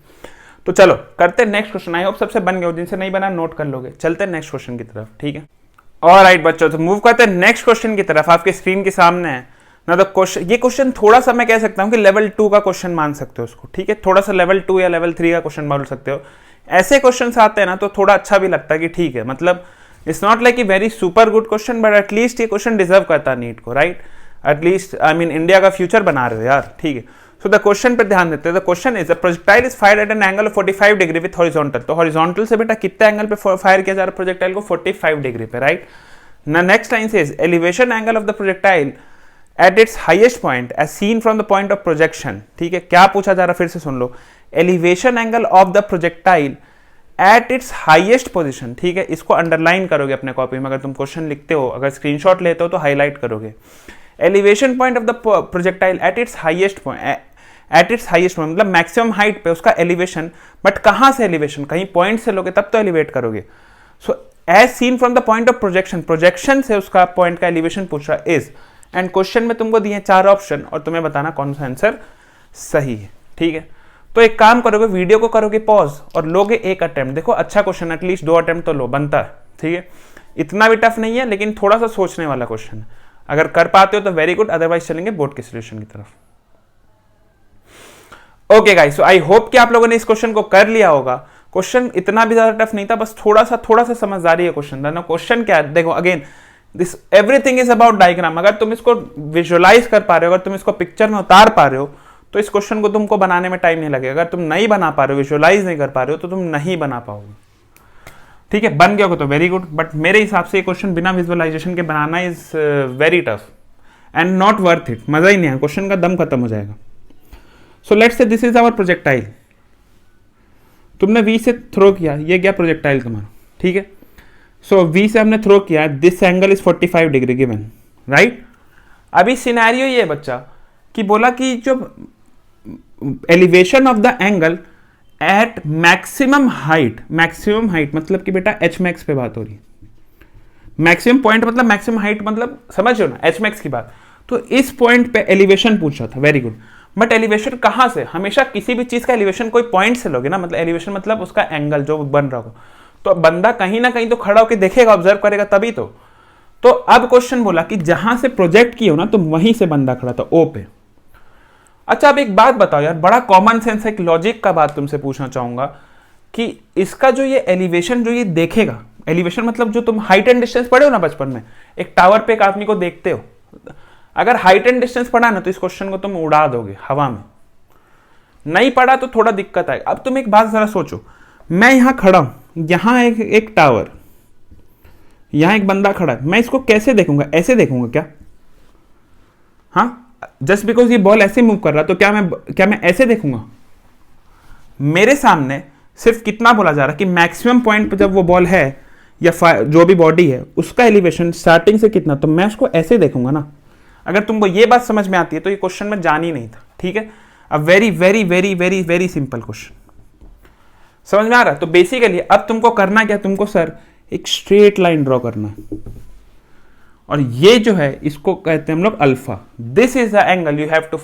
तो चलो करते नेक्स्ट क्वेश्चन। आई होप सबसे बन गए हो, जिनसे नहीं बना नोट कर लोगे। चलते नेक्स्ट क्वेश्चन की तरफ, ठीक है। ऑलराइट बच्चों, तो मूव करते हैं नेक्स्ट क्वेश्चन की तरफ। आपके स्क्रीन के सामने है ना तो क्वेश्चन, ये क्वेश्चन थोड़ा सा मैं कह सकता हूं कि लेवल 2 का क्वेश्चन मान सकते हो उसको, ठीक है। थोड़ा सा लेवल 2 या लेवल 3 का क्वेश्चन बोल सकते हो। ऐसे क्वेश्चन आते हैं ना तो थोड़ा अच्छा भी लगता है कि ठीक है, मतलब it's not like a very super good question, but at least ये क्वेश्चन डिजर्व करता है नीट को, right. At least I mean India का फ्यूचर बना रहे हो यार, ठीक है। सो द क्वेश्चन पे ध्यान देते हैं। The question is, the projectile is fired eight an angle of 45 degree with horizontal. तो हॉरिजॉन्टल से बेटा कितने एंगल पे फायर किया जा रहा है प्रोजेक्टाइल को, 45 डिग्री पे, right. Next line says elevation angle of the projectile at its highest point as seen from the point of projection, ठीक है। क्या पूछा जा रहा है, फिर से सुन लो, elevation angle of the projectile at its highest position, ठीक है। इसको अंडरलाइन करोगे अपने कॉपी में, अगर तुम क्वेश्चन लिखते हो, अगर स्क्रीनशॉट लेते हो तो हाईलाइट करोगे। Elevation point of the projectile at its highest point, eight its highest point मतलब मैक्सिमम हाइट पे उसका एलिवेशन, बट कहां से एलिवेशन, कहीं पॉइंट से लोगे तब तो एलिवेट करोगे। So as seen from the point of projection, projection से उसका पॉइंट का एलिवेशन पूछ रहा है इज, एंड क्वेश्चन में तुमको दिए 4 ऑप्शन और तुम्हें बताना कौन सा आंसर सही है, ठीक है। तो एक काम करोगे, वीडियो को करोगे पॉज और लोगे एक अटेम्प्ट। देखो अच्छा क्वेश्चन, एटलीस्ट 2 अटेम्प्ट तो लो, बनता है, ठीक है। इतना भी टफ नहीं है, लेकिन थोड़ा सा सोचने वाला क्वेश्चन है। अगर कर पाते हो तो वेरी गुड, अदरवाइज चलेंगे बोर्ड के सोल्यूशन की तरफ। Okay guys, so I hope कि आप लोगों ने इस क्वेश्चन को कर लिया होगा। क्वेश्चन इतना भी ज्यादा टफ नहीं था, बस थोड़ा सा समझदारी है क्वेश्चन था ना। क्वेश्चन क्या है, देखो again this everything is about diagram. अगर तुम इसको विजुअलाइज कर पा रहे हो, अगर तुम इसको पिक्चर में उतार पा रहे हो, तो इस क्वेश्चन को तुमको बनाने में टाइम नहीं लगेगा। अगर तुम नहीं बना पा रहे हो, विजुअलाइज नहीं कर पा रहे हो, तो तुम नहीं बना पाओगे, ठीक है। बन गया हो तो वेरी गुड, बट मेरे हिसाब से ये क्वेश्चन बिना विजुअलाइजेशन के बनाना is very tough and not worth it. मजा ही नहीं है, क्वेश्चन का दम खत्म हो जाएगा। So let's say this is our projectile. तुमने वी से थ्रो किया, ये गया प्रोजेक्टाइल तुम्हारा, ठीक है। सो वी से हमने थ्रो किया, this angle is 45 degree given, right. अभी सिनेरियो ये बच्चा कि बोला कि जो elevation of the angle at maximum height मतलब कि बेटा एच मैक्स पे बात हो रही है। मैक्सिमम पॉइंट मतलब मैक्सिमम हाइट मतलब समझ लो ना, एच मैक्स की बात। तो इस पॉइंट पे एलिवेशन पूछा था, वेरी गुड। बट एलिवेशन कहां से? हमेशा किसी भी चीज का एलिवेशन कोई पॉइंट से लोगे ना, मतलब एलिवेशन मतलब उसका एंगल जो बन रहा हो। तो बंदा कहीं ना कहीं तो खड़ा होकर देखेगा, ऑब्जर्व करेगा तभी तो अब क्वेश्चन बोला कि जहां से प्रोजेक्ट किए हो ना, तो वहीं से बंदा खड़ा था, ओ पे। अच्छा अब एक बात बताओ यार, बड़ा कॉमन सेंस एक लॉजिक का बात तुमसे पूछना चाहूंगा कि इसका जो ये एलिवेशन जो ये देखेगा, एलिवेशन मतलब जो तुम हाइट एंड डिस्टेंस पढ़े हो ना बचपन में, एक टावर पे एक आदमी को देखते हो, अगर हाइट एंड डिस्टेंस पढ़ा ना तो इस क्वेश्चन को तुम उड़ा दोगे हवा में। नहीं पढ़ा तो थोड़ा दिक्कत आएगा। अब तुम एक बात जरा सोचो, मैं यहां खड़ा हूं, यहां एक टावर, यहां एक बंदा खड़ा है, मैं इसको कैसे देखूंगा? ऐसे देखूंगा क्या? हाँ, जस्ट बिकॉज ये बॉल ऐसे मूव कर रहा तो क्या मैं ऐसे देखूंगा? मेरे सामने सिर्फ कितना बोला जा रहा है कि मैक्सिमम पॉइंट पे जब वो बॉल है या जो भी बॉडी है उसका एलिवेशन स्टार्टिंग से कितना, तो मैं उसको ऐसे देखूंगा ना। अगर तुमको ये बात समझ में आती है तो ये क्वेश्चन में जान ही नहीं था, ठीक है। अब very very very very very simple question, समझ में आ रहा है? तो बेसिकली अब तुमको करना क्या, तुमको सर एक स्ट्रेट लाइन ड्रॉ करना है, और ये जो है इसको कहते हैं हम लोग alpha. This is the angle you have to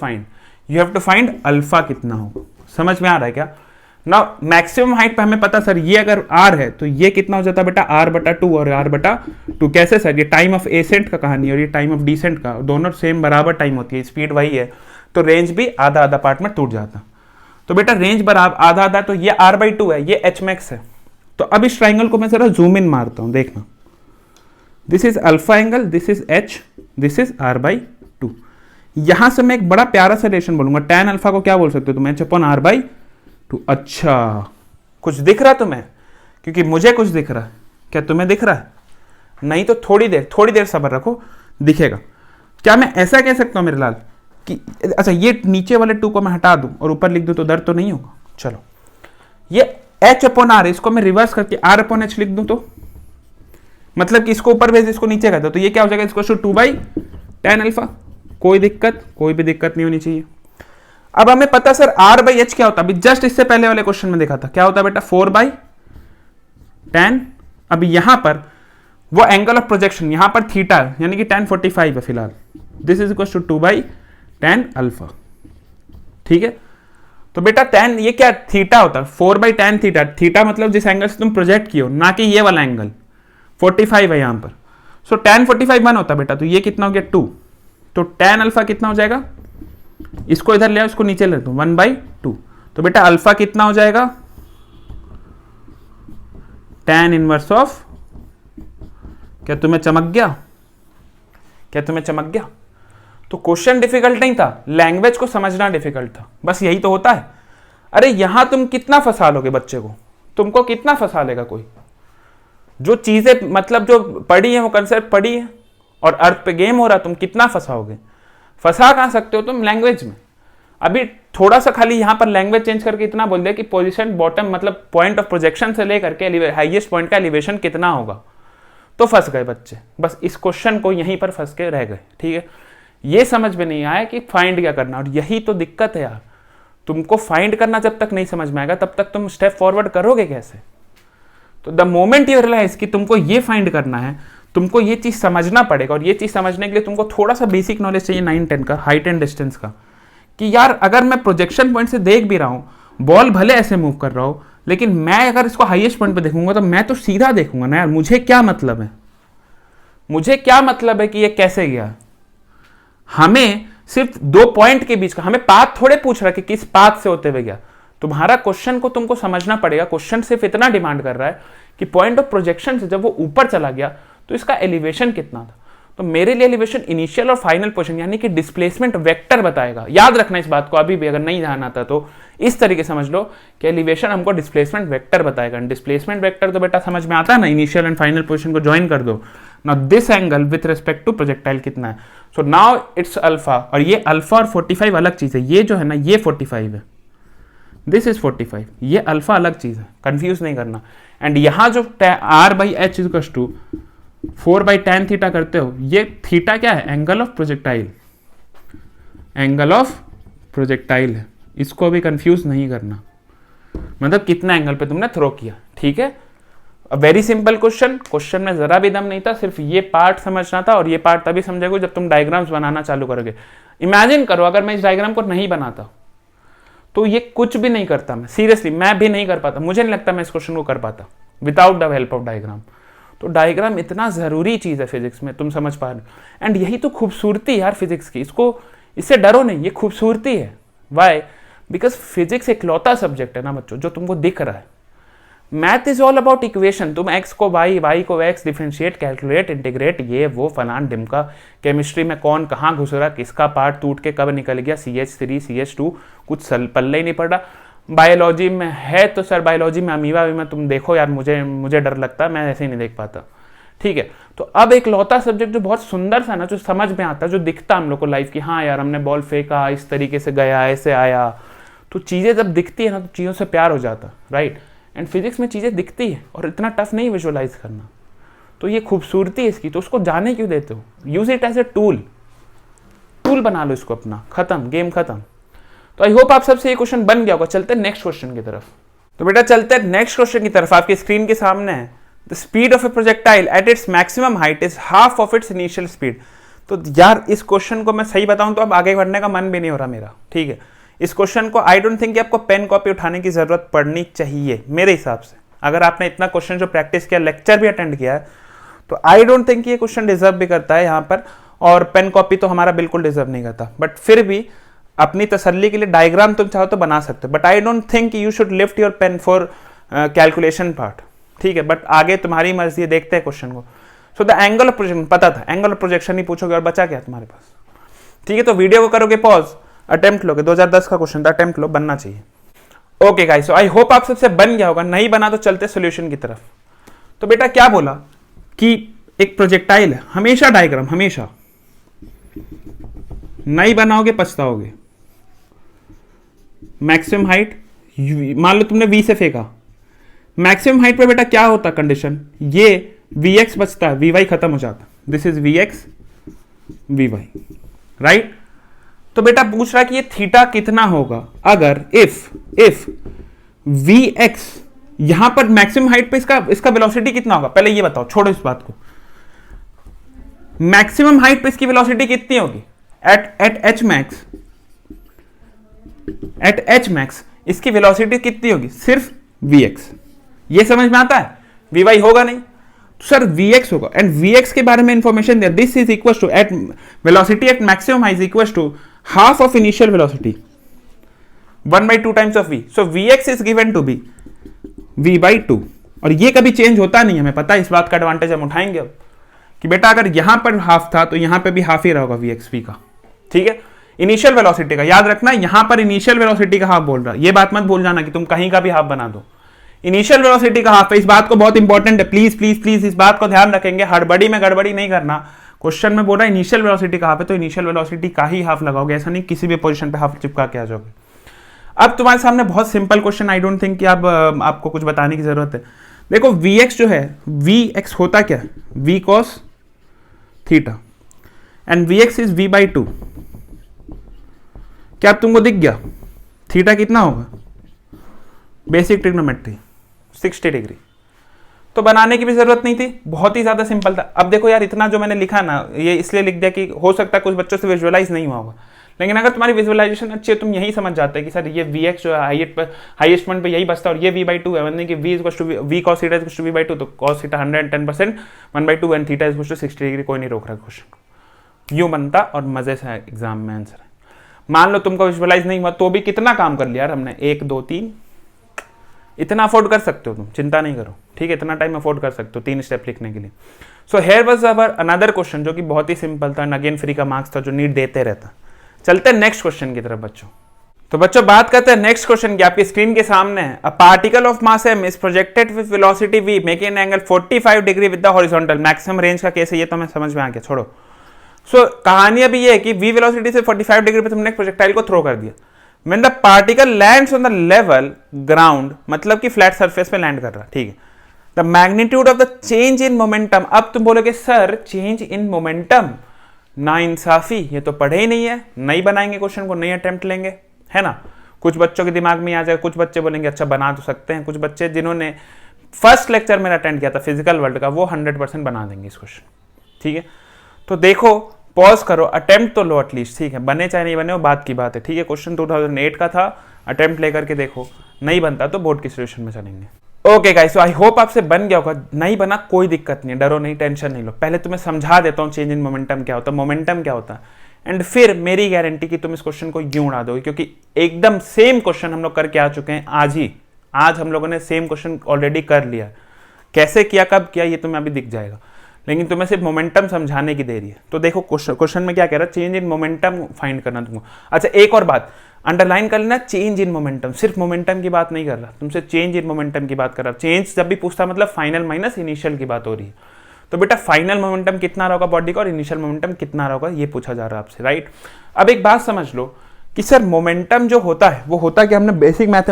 find alpha कितना हो। समझ में आ रहा है क्या? ना मैक्सिमम हाइट पे हमें पता सर, ये अगर r है तो ये कितना हो जाता है बेटा, r/2 और r/2। कैसे सर? ये टाइम ऑफ एसेंट का कहानी और ये टाइम ऑफ डिसेंट का, दोनों सेम बराबर टाइम होती है, स्पीड वही है, तो रेंज भी आधा आधा पार्ट में टूट जाता। तो बेटा रेंज बराबर आधा आधा, तो ये r/2 है, ये h मैक्स है। तो अब इस ट्राइंगल को मैं जरा जूम इन मारता हूं, देखना। This is alpha angle, this is h, this is r/2। यहां से मैं एक बड़ा प्यारा सा रिलेशन बोलूंगा, tan अल्फा को क्या बोल सकते हो तुम? h/r/2। अच्छा, कुछ दिख रहा तुम्हें? क्योंकि मुझे कुछ दिख रहा है, क्या तुम्हें दिख रहा है? नहीं तो थोड़ी देर सब्र रखो, दिखेगा। क्या मैं ऐसा कह सकता हूं मेरे लाल कि अच्छा ये नीचे वाले 2 को मैं हटा दूं और ऊपर लिख दूं तो दर्द तो नहीं होगा? चलो, ये h/r, इसको मैं रिवर्स करके r/h लिख दूं तो मतलब कि इसको ऊपर भेज इसको नीचे कर दो, तो ये क्या हो जाएगा? इसको 2/tan अल्फा। कोई भी दिक्कत नहीं होनी चाहिए। अब हमें पता सर r/h क्या होता है, अभी जस्ट इससे पहले वाले क्वेश्चन में देखा था, क्या होता है बेटा? 4/tan। अभी यहां पर वो एंगल ऑफ प्रोजेक्शन, यहां पर थीटा यानी कि tan 45 है फिलहाल। This is equal to 2/tan alpha, ठीक है। तो बेटा tan ये क्या थीटा होता है? 4/tan theta. थीटा मतलब जिस एंगल से तुम प्रोजेक्ट किए हो, ना कि ये वाला एंगल। 45 है यहां पर, सो tan 45 1 होता है बेटा, तो ये कितना हो गया? 2। तो tan अल्फा कितना हो जाएगा? इसको इधर ले आओ, इसको नीचे ले दो, 1/2। तो बेटा अल्फा कितना हो जाएगा? tan इनवर्स ऑफ, क्या तुम्हें चमक गया? तो क्वेश्चन डिफिकल्ट नहीं था, लैंग्वेज को समझना डिफिकल्ट था, बस यही तो होता है। अरे यहां तुम कितना फंसा लोगे बच्चे को? तुमको कितना फंसा लेगा कोई? जो चीजें मतलब जो पढ़ी है वो कंसेप्ट पढ़ी है और अर्थ पे गेम हो रहा, तुम कितना फंसाओगे? फंसा कहां सकते हो तुम? लैंग्वेज में। अभी थोड़ा सा खाली यहां पर लैंग्वेज चेंज करके इतना बोल दिया कि पोजीशन बॉटम मतलब पॉइंट ऑफ प्रोजेक्शन से लेकर के हाईएस्ट पॉइंट का एलिवेशन कितना होगा, तो फंस गए बच्चे। बस इस क्वेश्चन को यहीं पर फंस के रह गए, ठीक है। ये समझ में नहीं आया कि फाइंड क्या करना, और यही तो दिक्कत है यार। तुमको फाइंड करना जब तक नहीं समझ में आएगा तब तक तुम स्टेप फॉरवर्ड करोगे कैसे? तो द मोमेंट यू रियलाइज कि तुमको ये फाइंड करना है, तुमको ये चीज समझना पड़ेगा, और ये चीज समझने के लिए तुमको थोड़ा सा बेसिक नॉलेज चाहिए 9-10 का, हाइट एंड डिस्टेंस का, कि यार अगर मैं प्रोजेक्शन पॉइंट से देख भी रहा हूं, बॉल भले ऐसे मूव कर रहा हो, लेकिन मैं अगर इसको हाईएस्ट पॉइंट पे देखूंगा तो मैं तो सीधा देखूंगा ना यार। मुझे क्या मतलब है कि ये कैसे गया? हमें सिर्फ 2 पॉइंट के बीच का, हमें पाथ थोड़े पूछ रहा है कि किस पाथ से होते हुए गया। तुम्हारा क्वेश्चन को तुमको समझना पड़ेगा। क्वेश्चन सिर्फ इतना डिमांड कर रहा है कि पॉइंट ऑफ प्रोजेक्शन से जब वो ऊपर चला गया तो इसका एलिवेशन कितना था। तो मेरे लिए एलिवेशन इनिशियल और फाइनल पोजीशन यानी कि डिस्प्लेसमेंट वेक्टर बताएगा। याद रखना इस बात को, अभी भी अगर नहीं ध्यान आता तो इस तरीके समझ लो कि एलिवेशन हमको डिस्प्लेसमेंट वेक्टर बताएगा। डिस्प्लेसमेंट वेक्टर तो बेटा समझ में आता है ना, इनिशियल एंड फाइनल पोजीशन को ज्वाइन कर दो। Now this angle with respect to projectile कितना है, सो नाउ इट्स अल्फा, और ये अल्फा और 45 अलग चीज है। ये जो है ना ये 45 है, दिस इज 45, ये अल्फा अलग चीज है, कंफ्यूज नहीं करना। एंड यहां जो r/h is to 4/tan theta करते हो, ये थीटा क्या है? Angle of projectile, angle of projectile है, इसको अभी कंफ्यूज नहीं करना, मतलब कितना एंगल पे तुमने थ्रो किया, ठीक है। वेरी सिंपल क्वेश्चन, क्वेश्चन में जरा भी दम नहीं था, सिर्फ ये पार्ट समझना था, और ये पार्ट तभी समझोगे जब तुम डायग्राम्स बनाना चालू करोगे। इमेजिन करो अगर मैं इस डायग्राम को नहीं बनाता तो ये कुछ भी नहीं करता, मैं सीरियसली मैं भी नहीं कर पाता, मुझे नहीं लगता मैं इस क्वेश्चन को कर पाता without the help of diagram. तो डायग्राम इतना जरूरी चीज है फिजिक्स में, तुम समझ पा रहे हो। एंड यही तो खूबसूरती है यार फिजिक्स की, इसको इससे डरो नहीं, ये खूबसूरती है। वाई? बिकॉज फिजिक्स एक लौता सब्जेक्ट है ना बच्चों जो तुमको दिख रहा है। Math is all about equation, तुम x को y, y को x, डिफरेंशिएट, कैलकुलेट, इंटीग्रेट, ये वो फलान ढिमका। केमिस्ट्री में कौन कहाँ घुस रहा, किसका पार्ट टूट के कब निकल गया, CH3 CH2, कुछ पल्ले ही नहीं पड़ रहा। बायोलॉजी में है तो सर बायोलॉजी में अमीबा में तुम देखो यार, मुझे डर लगता है, मैं ऐसे ही नहीं देख पाता, ठीक है। तो अब एक लौता सब्जेक्ट जो बहुत सुंदर सा ना, जो समझ में आता, जो दिखता हम लोग को लाइफ की, हाँ यार हमने बॉल फेंका, इस तरीके से गया, ऐसे आया, तो चीज़ें जब दिखती है ना तो चीज़ों से प्यार हो जाता, राइट। एंड फिजिक्स में चीज़ें दिखती है और इतना टफ नहीं विजुअलाइज करना, तो ये खूबसूरती है इसकी, तो उसको जाने क्यों देते हो? Use it as a tool बना लो इसको अपना, खत्म, गेम खत्म। तो आई होप आप सबसे ये क्वेश्चन बन गया होगा। चलते हैं नेक्स्ट क्वेश्चन की तरफ। तो बेटा चलते हैं नेक्स्ट क्वेश्चन की तरफ, आपकी स्क्रीन के सामने है। The speed of A projectile at its maximum height is half of its initial speed. तो यार इस क्वेश्चन को मैं सही बताऊं तो अब आगे बढ़ने का मन भी नहीं हो रहा मेरा, ठीक है। इस क्वेश्चन को आई डोंट थिंक कि आपको पेन कॉपी उठाने की जरूरत पड़नी चाहिए मेरे हिसाब से। अगर आपने इतना क्वेश्चन जो प्रैक्टिस किया, लेक्चर भी अटेंड किया है, तो आई डोंट थिंक ये क्वेश्चन डिजर्व भी करता है यहाँ पर, और पेन कॉपी तो हमारा बिल्कुल डिजर्व नहीं करता। बट फिर भी अपनी तसल्ली के लिए डायग्राम तुम चाहो तो बना सकते हो, but I don't think you should lift your pen for calculation part, ठीक है। बट आगे तुम्हारी मर्जी है, देखते हैं क्वेश्चन को। So the angle of projection, पता था एंगल ऑफ प्रोजेक्शन ही पूछोगे और बचा क्या तुम्हारे पास, ठीक है। तो वीडियो को करोगे पॉज, अटेम्प्ट लोगे, 2010 का क्वेश्चन था, अटेम्प्ट लो, बनना चाहिए। Okay guys, so I hope आप सबसे बन गया होगा, नहीं बना तो चलते सॉल्यूशन की तरफ। तो बेटा क्या बोला कि एक प्रोजेक्टाइल है, हमेशा डायग्राम, हमेशा नहीं बनाओगे पछताओगे। मैक्सिमम हाइट, मान लो तुमने V से फेंका, मैक्सिमम हाइट पे बेटा क्या होता कंडीशन, ये Vx बचता है, Vy खत्म हो जाता, this is Vx Vy, right. तो बेटा पूछ रहा है कि ये थीटा कितना होगा अगर इफ Vx, यहां पर मैक्सिमम हाइट पे इसका वेलोसिटी कितना होगा, पहले ये बताओ, छोड़ो इस बात को। मैक्सिमम हाइट पे इसकी वेलोसिटी कितनी होगी एट एच मैक्स इसकी वेलोसिटी कितनी होगी, सिर्फ Vx। ये समझ में आता है, Vy होगा नहीं, तो सर Vx होगा। एंड Vx के बारे में इंफॉर्मेशन दिया, this is equal to at velocity at maximum height is equal to half of initial velocity 1/2 times of v, so Vx is given to be v/2, और ये कभी change होता नहीं, हमें पता है, इस बात का एडवांटेज हम उठाएंगे अब कि बेटा अगर यहां पर हाफ था तो यहां पे भी हाफ ही रहेगा Vx v का, ठीक है। इनिशियल वेलोसिटी का याद रखना, यहां पर इनिशियल वेलोसिटी का हाफ बोल रहा है, ये बात मत भूल जाना कि तुम कहीं का भी हाफ बना दो, इनिशियल वेलोसिटी का हाफ है, इस बात को बहुत इंपॉर्टेंट है, प्लीज प्लीज प्लीज इस बात को ध्यान रखेंगे, हड़बड़ी में गड़बड़ी नहीं करना। क्वेश्चन में बोल रहा है इनिशियल वेलोसिटी का हाफ है, तो इनिशियल वेलोसिटी का ही हाफ लगाओगे, ऐसा नहीं किसी भी पोजीशन पे हाफ चिपका के आ जाओगे। अब तुम्हारे सामने बहुत simple question, I don't think कि आपको कुछ बताने की जरूरत है। देखो Vx जो है, Vx होता क्या है, V cos theta, and Vx is V/2। क्या अब तुमको दिख गया थीटा कितना होगा, बेसिक ट्रिग्नोमेट्री 60 डिग्री, तो बनाने की भी जरूरत नहीं थी, बहुत ही ज्यादा सिंपल था। अब देखो यार, इतना जो मैंने लिखा ना, ये इसलिए लिख दिया कि हो सकता है कुछ बच्चों से विजुअलाइज नहीं हुआ होगा, लेकिन अगर तुम्हारी विजुअलाइजेशन अच्छी है, तुम यही समझ जाते हैं कि सर ये Vx जो है हाईएस्ट पॉइंट पे यही बचता है, और ये V/2 है, मतलब कि V cos theta is V/2, तो cos theta 110% 1/2 and theta is 60 degree, कोई नहीं रोक रहा क्वेश्चन, यूं बनता और मजे से एग्जाम में आंसर है। मान लो तुमको विजुअलाइज नहीं हुआ तो भी कितना काम कर लिया यार हमने, 1 2 3, इतना अफोर्ड कर सकते हो तुम, चिंता नहीं करो, ठीक है, इतना टाइम अफोर्ड कर सकते हो 3 स्टेप लिखने के लिए। So here was our another question जो कि बहुत ही सिंपल था, एंड अगेन फ्री का मार्क्स था जो नीट देते रहता। चलते हैं नेक्स्ट क्वेश्चन की तरफ बच्चों। तो बच्चों बात करते हैं नेक्स्ट क्वेश्चन की, आपकी स्क्रीन के सामने है। A particle of mass m is projected with velocity v making an angle 45 degree with the horizontal, maximum range का केस है, ये तो मैं समझ में आ गया, छोड़ो। सो कहानी अभी ये है कि v वेलोसिटी से 45 डिग्री पे तुमने एक प्रोजेक्टाइल को थ्रो कर दिया। When the particle lands on the level ground, मतलब कि फ्लैट सरफेस पे लैंड कर रहा है, ठीक है। The magnitude of the change in momentum. अब तुम बोलोगे सर चेंज इन मोमेंटम, ना इंसाफी, ये तो पढ़े ही नहीं है, नहीं बनाएंगे क्वेश्चन को, नहीं अटेम्प्ट लेंगे, है ना। कुछ बच्चों के दिमाग में आ जाए, कुछ बच्चे बोलेंगे अच्छा बना तो सकते हैं, कुछ बच्चे जिन्होंने फर्स्ट लेक्चर में अटेंड किया था फिजिकल वर्ल्ड का, वो 100% बना देंगे इस क्वेश्चन, ठीक है। तो देखो, पॉज करो, अटेम्प्ट तो लो एटलीस्ट, ठीक है, बने चाहे नहीं बने वो बात की बात है, ठीक है। क्वेश्चन 2008 का था, अटेम्प्ट लेकर के देखो, नहीं बनता तो बोर्ड की सोल्यूशन में चलेंगे। Okay guys, so I hope आपसे बन गया होगा। नहीं बना कोई दिक्कत नहीं, डरो नहीं, टेंशन नहीं लो। पहले तुम्हें समझा देता हूँ चेंज इन मोमेंटम क्या होता है, मोमेंटम क्या होता है, एंड फिर मेरी गारंटी कि तुम इस क्वेश्चन को यूं उड़ा दोगे, क्योंकि एकदम सेम क्वेश्चन हम लोग करके आ चुके हैं आज ही। आज हम लोगों ने सेम क्वेश्चन ऑलरेडी कर लिया। कैसे किया, कब किया, ये तुम्हें अभी दिख जाएगा, लेकिन तुम्हें सिर्फ मोमेंटम समझाने की देरी है। तो देखो क्वेश्चन में क्या कह रहा है, चेंज इन मोमेंटम फाइंड करना तुमको। अच्छा एक और बात अंडरलाइन कर लेना, चेंज इन मोमेंटम, सिर्फ मोमेंटम की बात नहीं कर रहा तुमसे, चेंज इन मोमेंटम की बात कर रहा। चेंज जब भी पूछता मतलब फाइनल माइनस इनिशियल की बात हो रही है। तो बेटा फाइनल मोमेंटम कितना रहा होगा बॉडी का और इनिशियल मोमेंटम कितना रहा होगा, ये पूछा जा रहा है आपसे, राइट। अब एक बात समझ लो कि सर मोमेंटम जो होता है वो होता है कि हमने बेसिक मैथ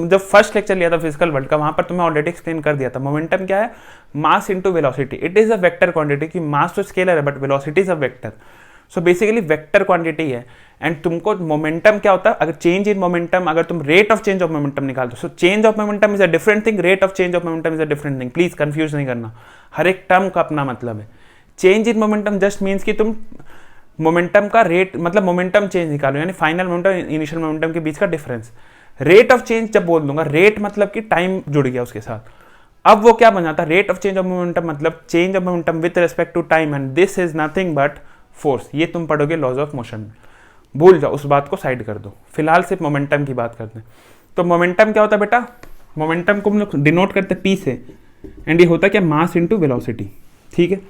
जब फर्स्ट लेक्चर लिया था फिजिकल वर्ल्ड का, वहां पर तुम्हें ऑलरेडी एक्सप्लेन कर दिया था। मोमेंटम क्या है, mass into velocity, it is a vector quantity, कि मास तो स्केलर है but velocity is a vector. So basically vector quantity है। एंड तुमको मोमेंटम क्या होता है, अगर चेंज इन मोमेंटम, अगर तुम rate of change of momentum निकाल दो, so change of momentum is a different thing, rate of change of momentum is a different thing. Please confuse नहीं करना, हर एक टर्म का अपना मतलब है। Change in momentum just means कि तुम मोमेंटम का रेट, मतलब मोमेंटम चेंज निकालो, यानी फाइनल मोमेंटम इनिशियल मोमेंटम के बीच का डिफरेंस। रेट ऑफ चेंज जब बोल दूंगा, रेट मतलब कि टाइम जुड़ गया उसके साथ, अब वो क्या बन जाता है, rate of change of momentum मतलब change of momentum with respect to time, and this is nothing but force. ये तुम पढ़ोगे लॉज ऑफ मोशन में, भूल जाओ, उस बात को साइड कर दो, फिलहाल सिर्फ मोमेंटम की बात करते हैं। तो मोमेंटम क्या होता है बेटा, मोमेंटम को हम लोग डिनोट करते हैं पी से, एंड ये होता है क्या, मास इनटू वेलोसिटी, ठीक है।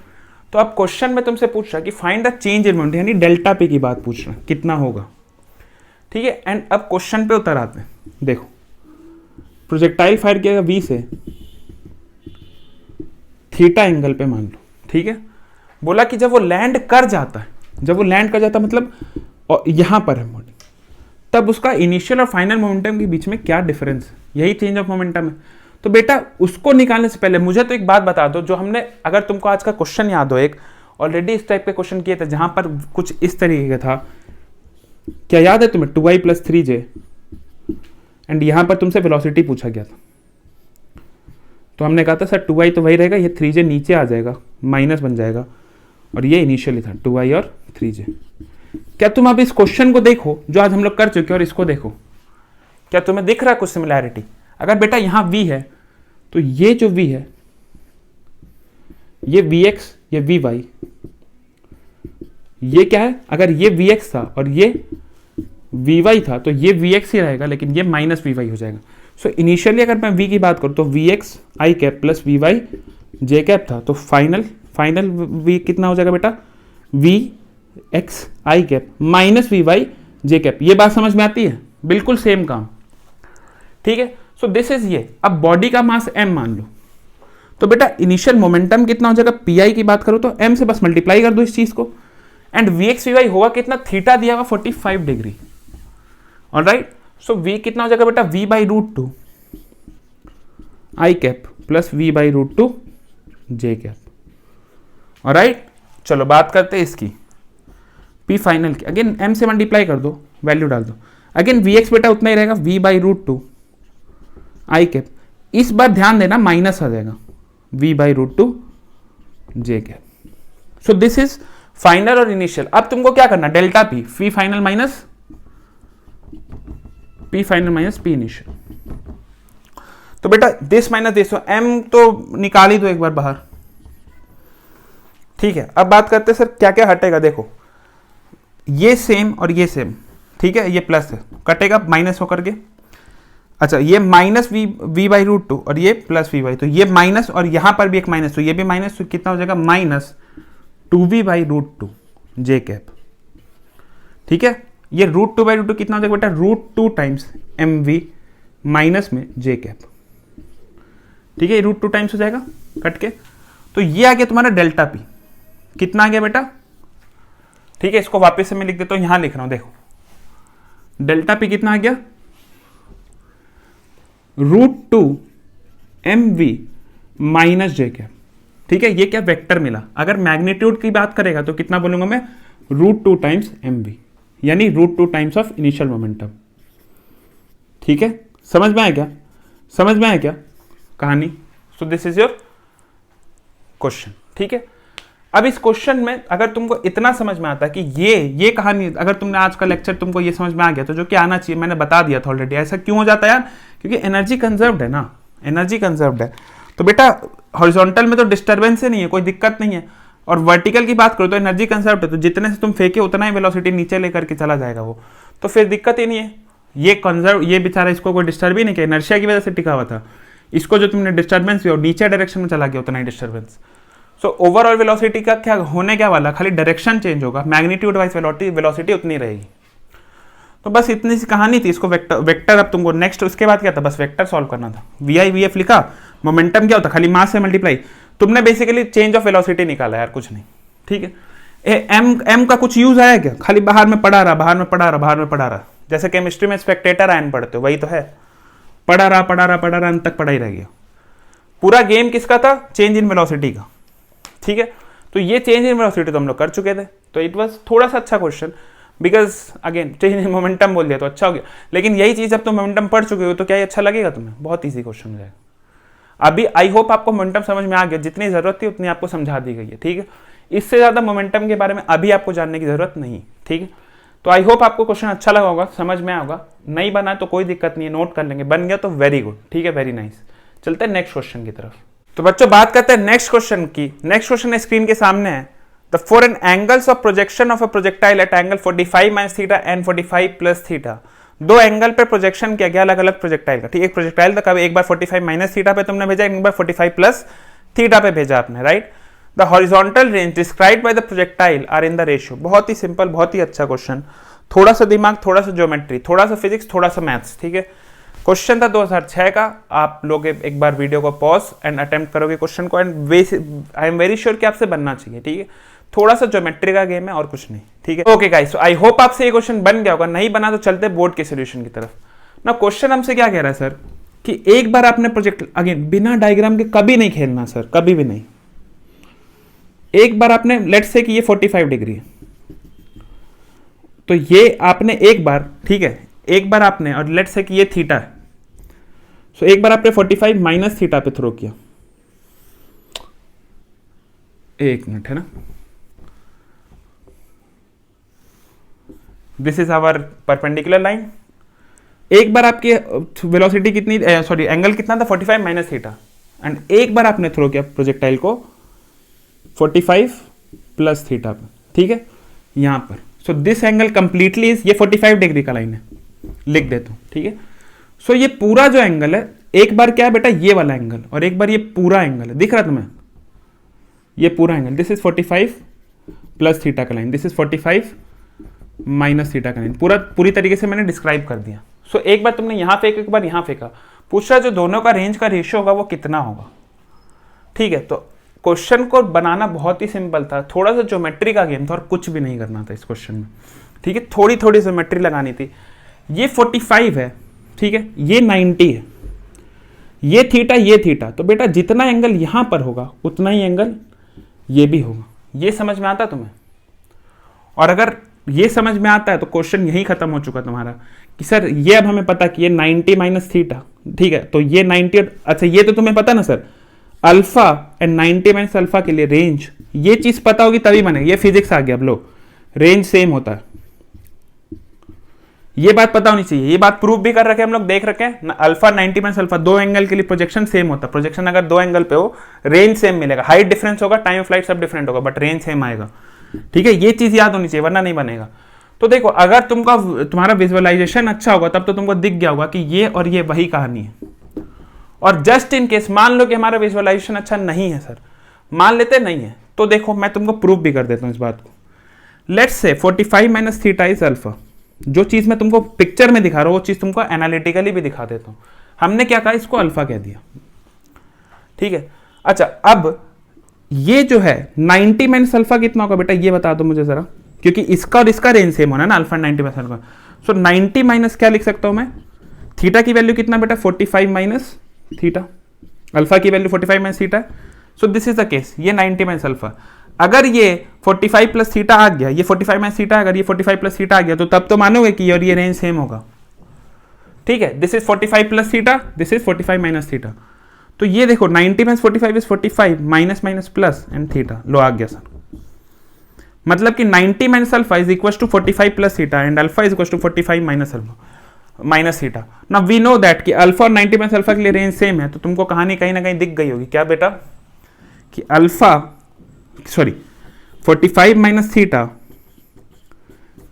तो अब क्वेश्चन में तुमसे पूछ रहा है कि find the change in momentum, यानी डेल्टा पी की बात पूछ रहा है, कितना होगा, ठीक है। एंड अब क्वेश्चन पे उतर आते हैं। देखो प्रोजेक्टाइल फायर किया वी से थीटा एंगल पे मान लो, ठीक है। बोला कि जब वो लैंड कर जाता है, जब वो लैंड कर जाता है मतलब यहां पर है बॉडी, तब उसका इनिशियल और फाइनल मोमेंटम के बीच में क्या डिफरेंस है, यही चेंज ऑफ मोमेंटम है। तो बेटा उसको निकालने से पहले मुझे तो एक बात बता दो, जो हमने, अगर तुमको आज का क्वेश्चन याद हो, एक ऑलरेडी इस टाइप के क्वेश्चन किए थे जहां पर कुछ इस तरीके का था, क्या याद है तुम्हें, 2i + 3j, एंड यहां पर तुमसे वेलोसिटी पूछा गया था। तो हमने कहा था सर 2i तो वही रहेगा, ये 3j नीचे आ जाएगा, माइनस बन जाएगा, और ये इनिशियली था 2i और 3j। क्या तुम अब इस क्वेश्चन को देखो जो आज हम लोग कर चुके हैं, और इसको देखो, क्या तुम्हें दिख रहा है कुछ सिमिलैरिटी। अगर बेटा यहां v है तो ये जो v है, ये vx, ये vy, ये क्या है, अगर ये vx था और ये vy था तो ये vx ही रहेगा, लेकिन ये माइनस vy हो जाएगा। सो इनिशियली अगर मैं v की बात करूं तो vx i cap plus vy j cap था, तो फाइनल v कितना हो जाएगा बेटा, vx i cap minus vy j cap. ये बात समझ में आती है, बिल्कुल सेम काम, ठीक है। सो दिस इज ये। अब बॉडी का मास m मान लो, तो बेटा इनिशियल मोमेंटम कितना हो जाएगा, pi की बात करो तो m से बस मल्टीप्लाई कर दो इस चीज को, एंड vx vy होगा कितना, थीटा दिया हुआ 45 डिग्री, ऑलराइट। सो v कितना हो जाएगा बेटा, v/√2 i cap plus v/√2 j cap, alright. चलो बात करते हैं इसकी, p फाइनल की, अगेन m से मल्टीप्लाई कर दो, वैल्यू डाल दो, अगेन vx बेटा उतना ही रहेगा, v/√2 i कैप, इस बार ध्यान देना माइनस आ जाएगा, v/√2 j cap. So this is final और इनिशियल। अब तुमको क्या करना, delta p, p final minus p initial. तो बेटा दिस माइनस दिस, m तो निकाल ही दो एक बार बाहर, ठीक है। अब बात करते हैं सर क्या क्या हटेगा, देखो ये सेम और ये सेम, ठीक है, ये प्लस है, कटेगा माइनस होकर के। अच्छा ये माइनस v/√2 और ये प्लस vy, तो ये माइनस और यहां पर भी एक माइनस, तो ये भी माइनस, तो कितना हो जाएगा, माइनस 2v/√2 j कैप, ठीक है। ये √2/√2 कितना हो जाएगा बेटा, √2 टाइम्स mv माइनस में j कैप, ठीक है, √2 टाइम्स हो जाएगा कट के। तो ये आ गया तुम्हारा डेल्टा p, कितना आ गया बेटा, ठीक है। इसको वापस से मैं लिख देता हूं, यहां लिख रहा हूं, देखो डेल्टा p कितना आ गया, √2 mv माइनस जे कैप, ठीक है। ये क्या वेक्टर मिला। अगर मैग्नीट्यूड की बात करेगा तो कितना बोलूंगा मैं, √2 टाइम्स mv, यानी √2 टाइम्स ऑफ इनिशियल मोमेंटम, ठीक है। समझ में आया क्या, समझ में आया क्या कहानी। So this is your question, ठीक है। अब इस क्वेश्चन में अगर तुमको इतना समझ में आता है कि ये कहानी, अगर तुमने आज का लेक्चर तुमको ये समझ में आ गया तो जो कि आना चाहिए, मैंने बता दिया था ऑलरेडी। ऐसा क्यों हो जाता है यार, क्योंकि एनर्जी कंजर्व्ड है ना, एनर्जी कंजर्व्ड है। तो बेटा हॉरिजॉन्टल में तो डिस्टर्बेंस ही नहीं है, कोई दिक्कत नहीं है। और वर्टिकल की बात करो तो एनर्जी कंजर्व्ड है, तो जितने से तुम फेंके उतना ही वेलोसिटी नीचे लेकर के चला जाएगा वो, तो फिर दिक्कत ही नहीं है। ये कंजर्व, ये बेचारा इसको कोई डिस्टर्ब ही नहीं किया, इनर्शिया की वजह से टिका हुआ था। इसको जो तुमने डिस्टर्बेंस भी नीचे डायरेक्शन में चला गया उतना ही डिस्टर्बेंस। सो ओवरऑल वेलोसिटी का क्या होने क्या वाला, खाली डायरेक्शन चेंज होगा, मैग्नीट्यूड वाइज वेलोसिटी उतनी रहेगी। तो बस इतनी सी कहानी थी। इसको वेक्टर अब तुमको नेक्स्ट उसके बाद क्या था, बस वेक्टर सॉल्व करना था। VI/VF लिखा, मोमेंटम क्या होता, खाली मास से मल्टीप्लाई। तुमने बेसिकली चेंज ऑफ वेलोसिटी निकाला यार, कुछ नहीं, ठीक है। एम का कुछ यूज आया क्या, खाली बाहर में पढ़ा रहा, बाहर में पढ़ा रहा, बाहर में पढ़ा रहा। जैसे केमिस्ट्री में स्पेक्टेटर आयन पढ़ते हो, वही तो है, पढ़ा रहा अंत तक पढ़ा ही रह गया। पूरा गेम किसका था, चेंज इन वेलोसिटी का, ठीक है। तो ये चेंज इन वेलोसिटी तो हम लोग कर चुके थे, तो इट वाज थोड़ा सा अच्छा question, because again change in momentum बोल दिया तो अच्छा हो गया। लेकिन यही चीज जब तुम मोमेंटम पढ़ चुके हो तो क्या ये अच्छा लगेगा तुम्हें, बहुत ईजी क्वेश्चन हो जाएगा। अभी आई होप आपको मोमेंटम समझ में आ गया, जितनी जरूरत थी उतनी आपको समझा दी गई है, ठीक है। इससे ज्यादा मोमेंटम के बारे में अभी आपको जानने की जरूरत नहीं, ठीक है। तो आई होप आपको क्वेश्चन अच्छा लगा होगा, समझ में आया होगा। नहीं बना तो कोई दिक्कत नहीं है, नोट कर लेंगे, बन गया तो वेरी गुड, ठीक है, वेरी नाइस। चलते हैं नेक्स्ट क्वेश्चन की तरफ। तो बच्चों बात करते हैं नेक्स्ट क्वेश्चन की। नेक्स्ट क्वेश्चन स्क्रीन के सामने है। The for an angles of projection of a projectile at angle 45 - theta and 45 + theta. दो एंगल पे प्रोजेक्शन किया गया अलग अलग प्रोजेक्टाइल का, ठीक। एक प्रोजेक्टाइल था, एक बार 45 - थीटा पे तुमने भेजा, एक बार 45 + थीटा पे भेजा आपने, right. The horizontal range described by the projectile are in the ratio. बहुत ही सिंपल, बहुत ही अच्छा क्वेश्चन। थोड़ा सा दिमाग, थोड़ा सा ज्योमेट्री, थोड़ा सा फिजिक्स, थोड़ा सा मैथ्स, ठीक है। क्वेश्चन था 2006 का। आप लोग एक बार वीडियो को पॉज एंड अटेम्प्ट करोगे क्वेश्चन को, and I am very sure कि आपसे बनना चाहिए, ठीक है। थोड़ा सा ज्योमेट्री का गेम है और कुछ नहीं, ठीक है। ओके गाइस, आई होप आपसे ये क्वेश्चन बन गया होगा। नहीं बना तो चलते बोर्ड के सोल्यूशन की तरफ ना। क्वेश्चन हमसे क्या कह रहा है सर, कि एक बार आपने प्रोजेक्ट, अगेन बिना डायग्राम के कभी नहीं खेलना सर, कभी भी नहीं। एक बार आपने, लेट्स से कि ये 45 डिग्री है, तो ये आपने एक बार, ठीक है, एक बार आपने, और लेट्स से कि ये थीटा है, सो एक बार आपने 45 - थीटा पे थ्रो किया। एक मिनट है ना, this is our perpendicular line. एक बार आपकी वेलोसिटी कितनी, सॉरी एंगल कितना था, 45 - थीटा, एंड एक बार आपने थ्रो किया प्रोजेक्टाइल को 45 + थीटा पे, ठीक है, यहां पर। So this angle completely is, ये 45 डिग्री का लाइन है, लिख देता हूं, ठीक है। सो ये पूरा जो एंगल है, एक बार क्या है बेटा, ये वाला एंगल, और एक बार ये पूरा एंगल है, दिख रहा तुम्हें, ये पूरा एंगल। दिस इज 45 + थीटा का लाइन, दिस इज 45 - थीटा का लाइन। पूरी तरीके से मैंने डिस्क्राइब कर दिया। सो एक बार तुमने यहां फेंका, एक बार यहां फेंका, पूछ रहा जो दोनों का रेंज का रेशियो होगा वो कितना होगा, ठीक है। तो क्वेश्चन को बनाना बहुत ही सिंपल था, थोड़ा सा ज्योमेट्री का गेम था और कुछ भी नहीं करना था इस क्वेश्चन में, ठीक है। थोड़ी थोड़ी ज्योमेट्री लगानी थी। ये 45 है, ठीक है, ये 90 है, ये थीटा, तो बेटा जितना एंगल यहां पर होगा उतना ही एंगल ये भी होगा। ये समझ में आता तुम्हें? और अगर ये समझ में आता है तो क्वेश्चन यही खत्म हो चुका तुम्हारा, कि सर ये अब हमें पता कि ये 90 - थीटा, ठीक है, तो ये 90, अच्छा ये तो तुम्हें पता ना सर, अल्फा एंड 90 - अल्फा के लिए रेंज, ये चीज पता होगी तभी बनेगा। ये फिजिक्स आ गया, अब लो रेंज सेम होता है, ये बात पता होनी चाहिए। ये बात प्रूव भी कर रखे हम लोग, देख रखे हैं ना, अल्फा 90 - अल्फा, दो एंगल के लिए प्रोजेक्शन सेम होता है। प्रोजेक्शन अगर दो एंगल पे हो, रेंज सेम मिलेगा, हाइट डिफरेंस होगा, टाइम ऑफ फ्लाइट सब डिफरेंट होगा, बट रेंज सेम आएगा, ठीक है। ये चीज याद होनी चाहिए, वरना नहीं बनेगा। तो देखो, अगर तुम्हारा विजुअलाइजेशन अच्छा होगा तब तो तुमको दिख गया होगा कि ये और ये वही कहानी है। और जस्ट इन केस मान लो कि हमारा विजुअलाइजेशन अच्छा नहीं है सर, मान लेते नहीं है, तो देखो मैं तुमको प्रूव भी कर देता हूं इस बात को। Let's say 45 - theta is alpha. जो चीज मैं तुमको पिक्चर में दिखा रहा हूं वो चीज तुमको एनालिटिकली भी दिखा देता हूं। हमने क्या कहा, इसको अल्फा कह दिया, ठीक है। अच्छा, अब ये जो है 90 - अल्फा कितना होगा बेटा, ये बता दो मुझे जरा, क्योंकि इसका और इसका रेंज सेम होना ना, अल्फा 90 - अल्फा। सो 90 माइनस क्या लिख सकता हूं मैं, थीटा की वैल्यू कितना बेटा, 45 - थीटा, अल्फा की वैल्यू 45 माइनस थीटा है। So this is the case, ये 90 माइनस अल्फा। अगर ये 45 प्लस थीटा आ गया, ये 45 माइनस थीटा, अगर ये 45 प्लस थीटा आ गया तो तब तो मानोगे कि और ये रेंज सेम होगा, ठीक है। This is 45 plus theta, this is 45 minus theta. तो ये देखो 90 minus 45 is 45 minus minus plus and theta, लो आ गया सर। मतलब कि 90 minus alpha is equal to 45 plus theta and alpha is equal to 45 minus alpha minus theta. Now we know that कि alpha और 90 माइनस अल्फा के लिए range same है। तो तुमको कहानी कहीं ना कहीं दिख गई होगी, क्या बेटा, कि alpha 45 minus theta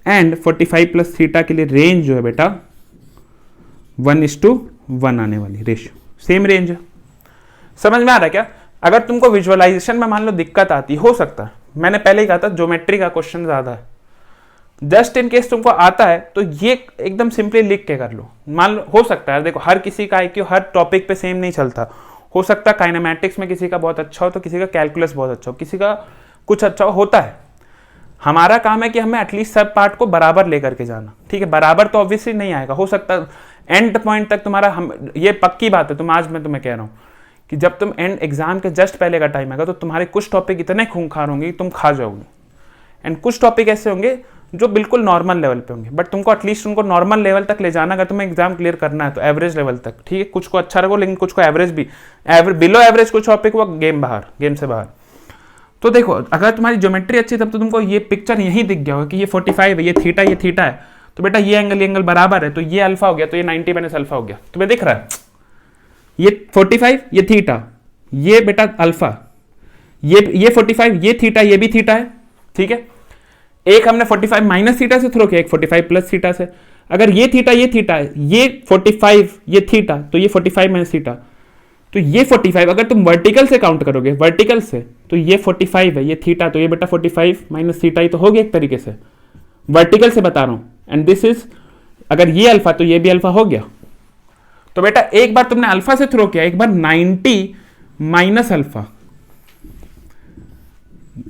and 45 plus theta के लिए रेंज जो है बेटा 1:1 आने वाली रेशियो, सेम रेंज है। समझ में आ रहा है क्या? अगर तुमको विजुअलाइजेशन में मान लो दिक्कत आती, हो सकता है, मैंने पहले ही कहा था ज्योमेट्री का क्वेश्चन ज्यादा है, जस्ट इन केस तुमको आता है तो ये एकदम सिंपली लिख के कर लो। मान लो हो सकता है, देखो हर किसी का IQ हर टॉपिक पे सेम नहीं चलता, हो सकता है काइनेमैटिक्स में किसी का बहुत अच्छा हो तो किसी का कैलकुलस बहुत अच्छा हो, किसी का कुछ अच्छा होता है। हमारा काम है कि हमें एटलीस्ट सब पार्ट को बराबर लेकर के जाना, ठीक है। बराबर तो ऑब्वियसली नहीं आएगा, हो सकता है एंड पॉइंट तक तुम्हारा, हम ये पक्की बात है, तुम आज मैं तुम्हें कह रहा हूँ कि जब तुम एंड एग्जाम के जस्ट पहले का टाइम आएगा तो तुम्हारे कुछ टॉपिक इतने खूंखार होंगे तुम खा जाओगे, एंड कुछ टॉपिक ऐसे होंगे जो बिल्कुल नॉर्मल लेवल पे होंगे, बट तुमको एटलीस्ट उनको नॉर्मल लेवल तक ले जाना, अगर तुम्हें एग्जाम क्लियर करना है तो एवरेज लेवल तक, ठीक है। कुछ को अच्छा रखो लेकिन कुछ को एवरेज भी, बिलो एवरेज कुछ टॉपिक वो गेम से बाहर। तो देखो अगर तुम्हारी ज्योमेट्री अच्छी तब तो तुमको ये पिक्चर यही दिख गया होगा कि ये 45 है, ये थीटा है, तो बेटा ये एंगल बराबर है, तो ये अल्फा हो गया, तो ये 90 माइनस अल्फा हो गया। तुम्हें दिख रहा है ये 45 ये थीटा, ये बेटा अल्फा, ये 45 ये थीटा, ये भी थीटा है, ठीक है। एक हमने 45 माइनस थीटा से थ्रो किया, एक 45 प्लस थीटा से। अगर ये थीटा है, ये 45 ये थीटा, तो ये 45 माइनस थीटा, तो ये 45 अगर तुम वर्टिकल से काउंट करोगे, वर्टिकल से, तो ये 45 है, ये थीटा, तो ये बेटा 45 माइनस थीटा ही तो हो गया एक तरीके से, वर्टिकल से बता रहा हूं। एंड दिस इज, अगर ये अल्फा तो ये भी अल्फा हो गया। तो बेटा एक बार तुमने अल्फा से थ्रो किया, एक बार 90 minus alpha,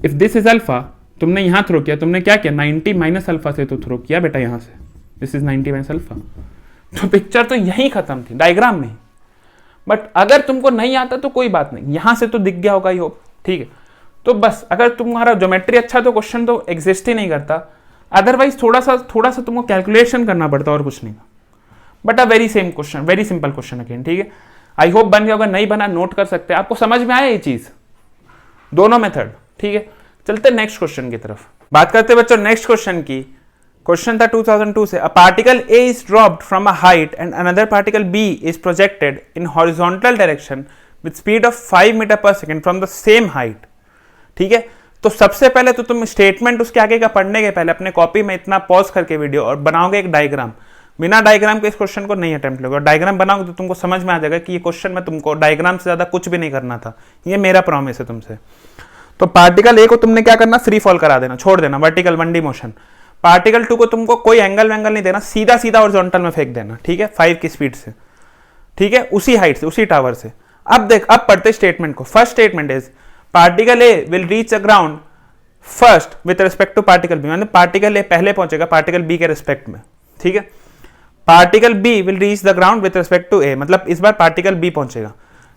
if this is alpha, तुमने यहां थ्रो किया, तुमने क्या किया 90 माइनस अल्फा से तो थ्रो किया बेटा यहां से, दिस इज 90 माइनस अल्फा। तो पिक्चर तो यही खत्म थी डायग्राम में। बट अगर तुमको नहीं आता तो कोई बात नहीं, यहां से तो दिख गया होगा ही होप, ठीक है। तो बस अगर तुम्हारा ज्योमेट्री अच्छा तो क्वेश्चन तो एग्जिस्ट ही नहीं करता, अदरवाइज थोड़ा सा तुमको कैलकुलेशन करना पड़ता और कुछ नहीं। But a very same question, very simple question again, ठीक है। आई होप बन गया होगा, नहीं बना नोट कर सकते, आपको समझ में आया ये चीज, दोनों मेथड, ठीक है। चलते नेक्स्ट क्वेश्चन की तरफ बात करते बच्चों। नेक्स्ट क्वेश्चन की क्वेश्चन था 2002 से, a particle A is dropped from a height and another particle B is projected in horizontal direction with speed of 5 metre पर second from the same height, ठीक है। तो सबसे पहले तो तुम स्टेटमेंट उसके आगे का पढ़ने के पहले अपने कॉपी में इतना पॉज करके वीडियो और बनाओगे एक डायग्राम। बिना डायग्राम के इस क्वेश्चन को नहीं अटेम्प्ट लोगे, और डायग्राम बनाओगे तो तुमको समझ में आ जाएगा कि ये क्वेश्चन में तुमको डायग्राम से ज्यादा कुछ भी नहीं करना था, ये मेरा प्रॉमिस है तुमसे। तो पार्टिकल ए को तुमने क्या करना, फ्री फॉल करा देना, छोड़ देना, वर्टिकल 1D मोशन। पार्टिकल 2 को तुमको कोई एंगल नहीं देना, सीधा हॉरिजॉन्टल में फेंक देना, ठीक है, 5 की स्पीड से, ठीक है, उसी हाइट से, उसी टावर से। अब देख, अब पढ़ते स्टेटमेंट को। First statement is particle A will reach the ground first with respect to particle B, मतलब पार्टिकल ए पहले पहुंचेगा पार्टिकल बी के रिस्पेक्ट में, ठीक है। Particle B will reach the ground with respect to A, मतलब इस बार पार्टिकल बी पहुंचेगा।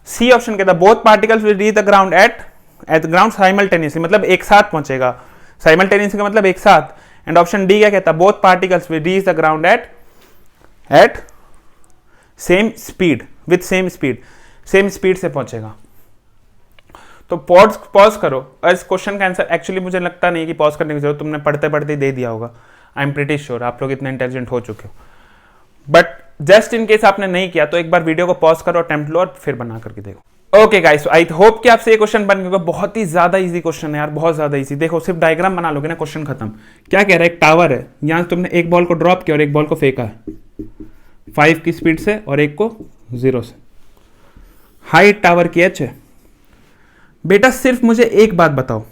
सी ऑप्शन कहता है both particles will reach the ground eight ground simultaneously, मतलब एक साथ पहुंचेगा, साइमल्टेनियसली का मतलब एक साथ। एंड ऑप्शन डी क्या कहता है, both particles will reach the ground eight same speed, with same speed से पहुंचेगा। तो पॉज करो, और इस क्वेश्चन का आंसर एक्चुअली मुझे लगता नहीं कि पॉज करने की जरूरत, तुमने पढ़ते पढ़ते दे दिया होगा, आई एम प्रीटी श्योर आप लोग इतने इंटेलिजेंट हो चुके हो। बट जस्ट इन केस आपने नहीं किया तो एक बार वीडियो को पॉज करो, अटेम्प्ट लो और फिर बना करके देखो। ओके गाइस, आई होप कि आपसे ये क्वेश्चन बन गया, बहुत ही ज्यादा इजी क्वेश्चन है यार, बहुत ज्यादा इजी। देखो सिर्फ डायग्राम बना लोगे ना, क्वेश्चन खत्म। क्या कह रहा है, एक टावर है, यहां तुमने एक बॉल को ड्रॉप किया और एक बॉल को फेंका है 5 की स्पीड से और एक को 0 से। हाइट टावर की h है। बेटा सिर्फ मुझे एक बात बताओ,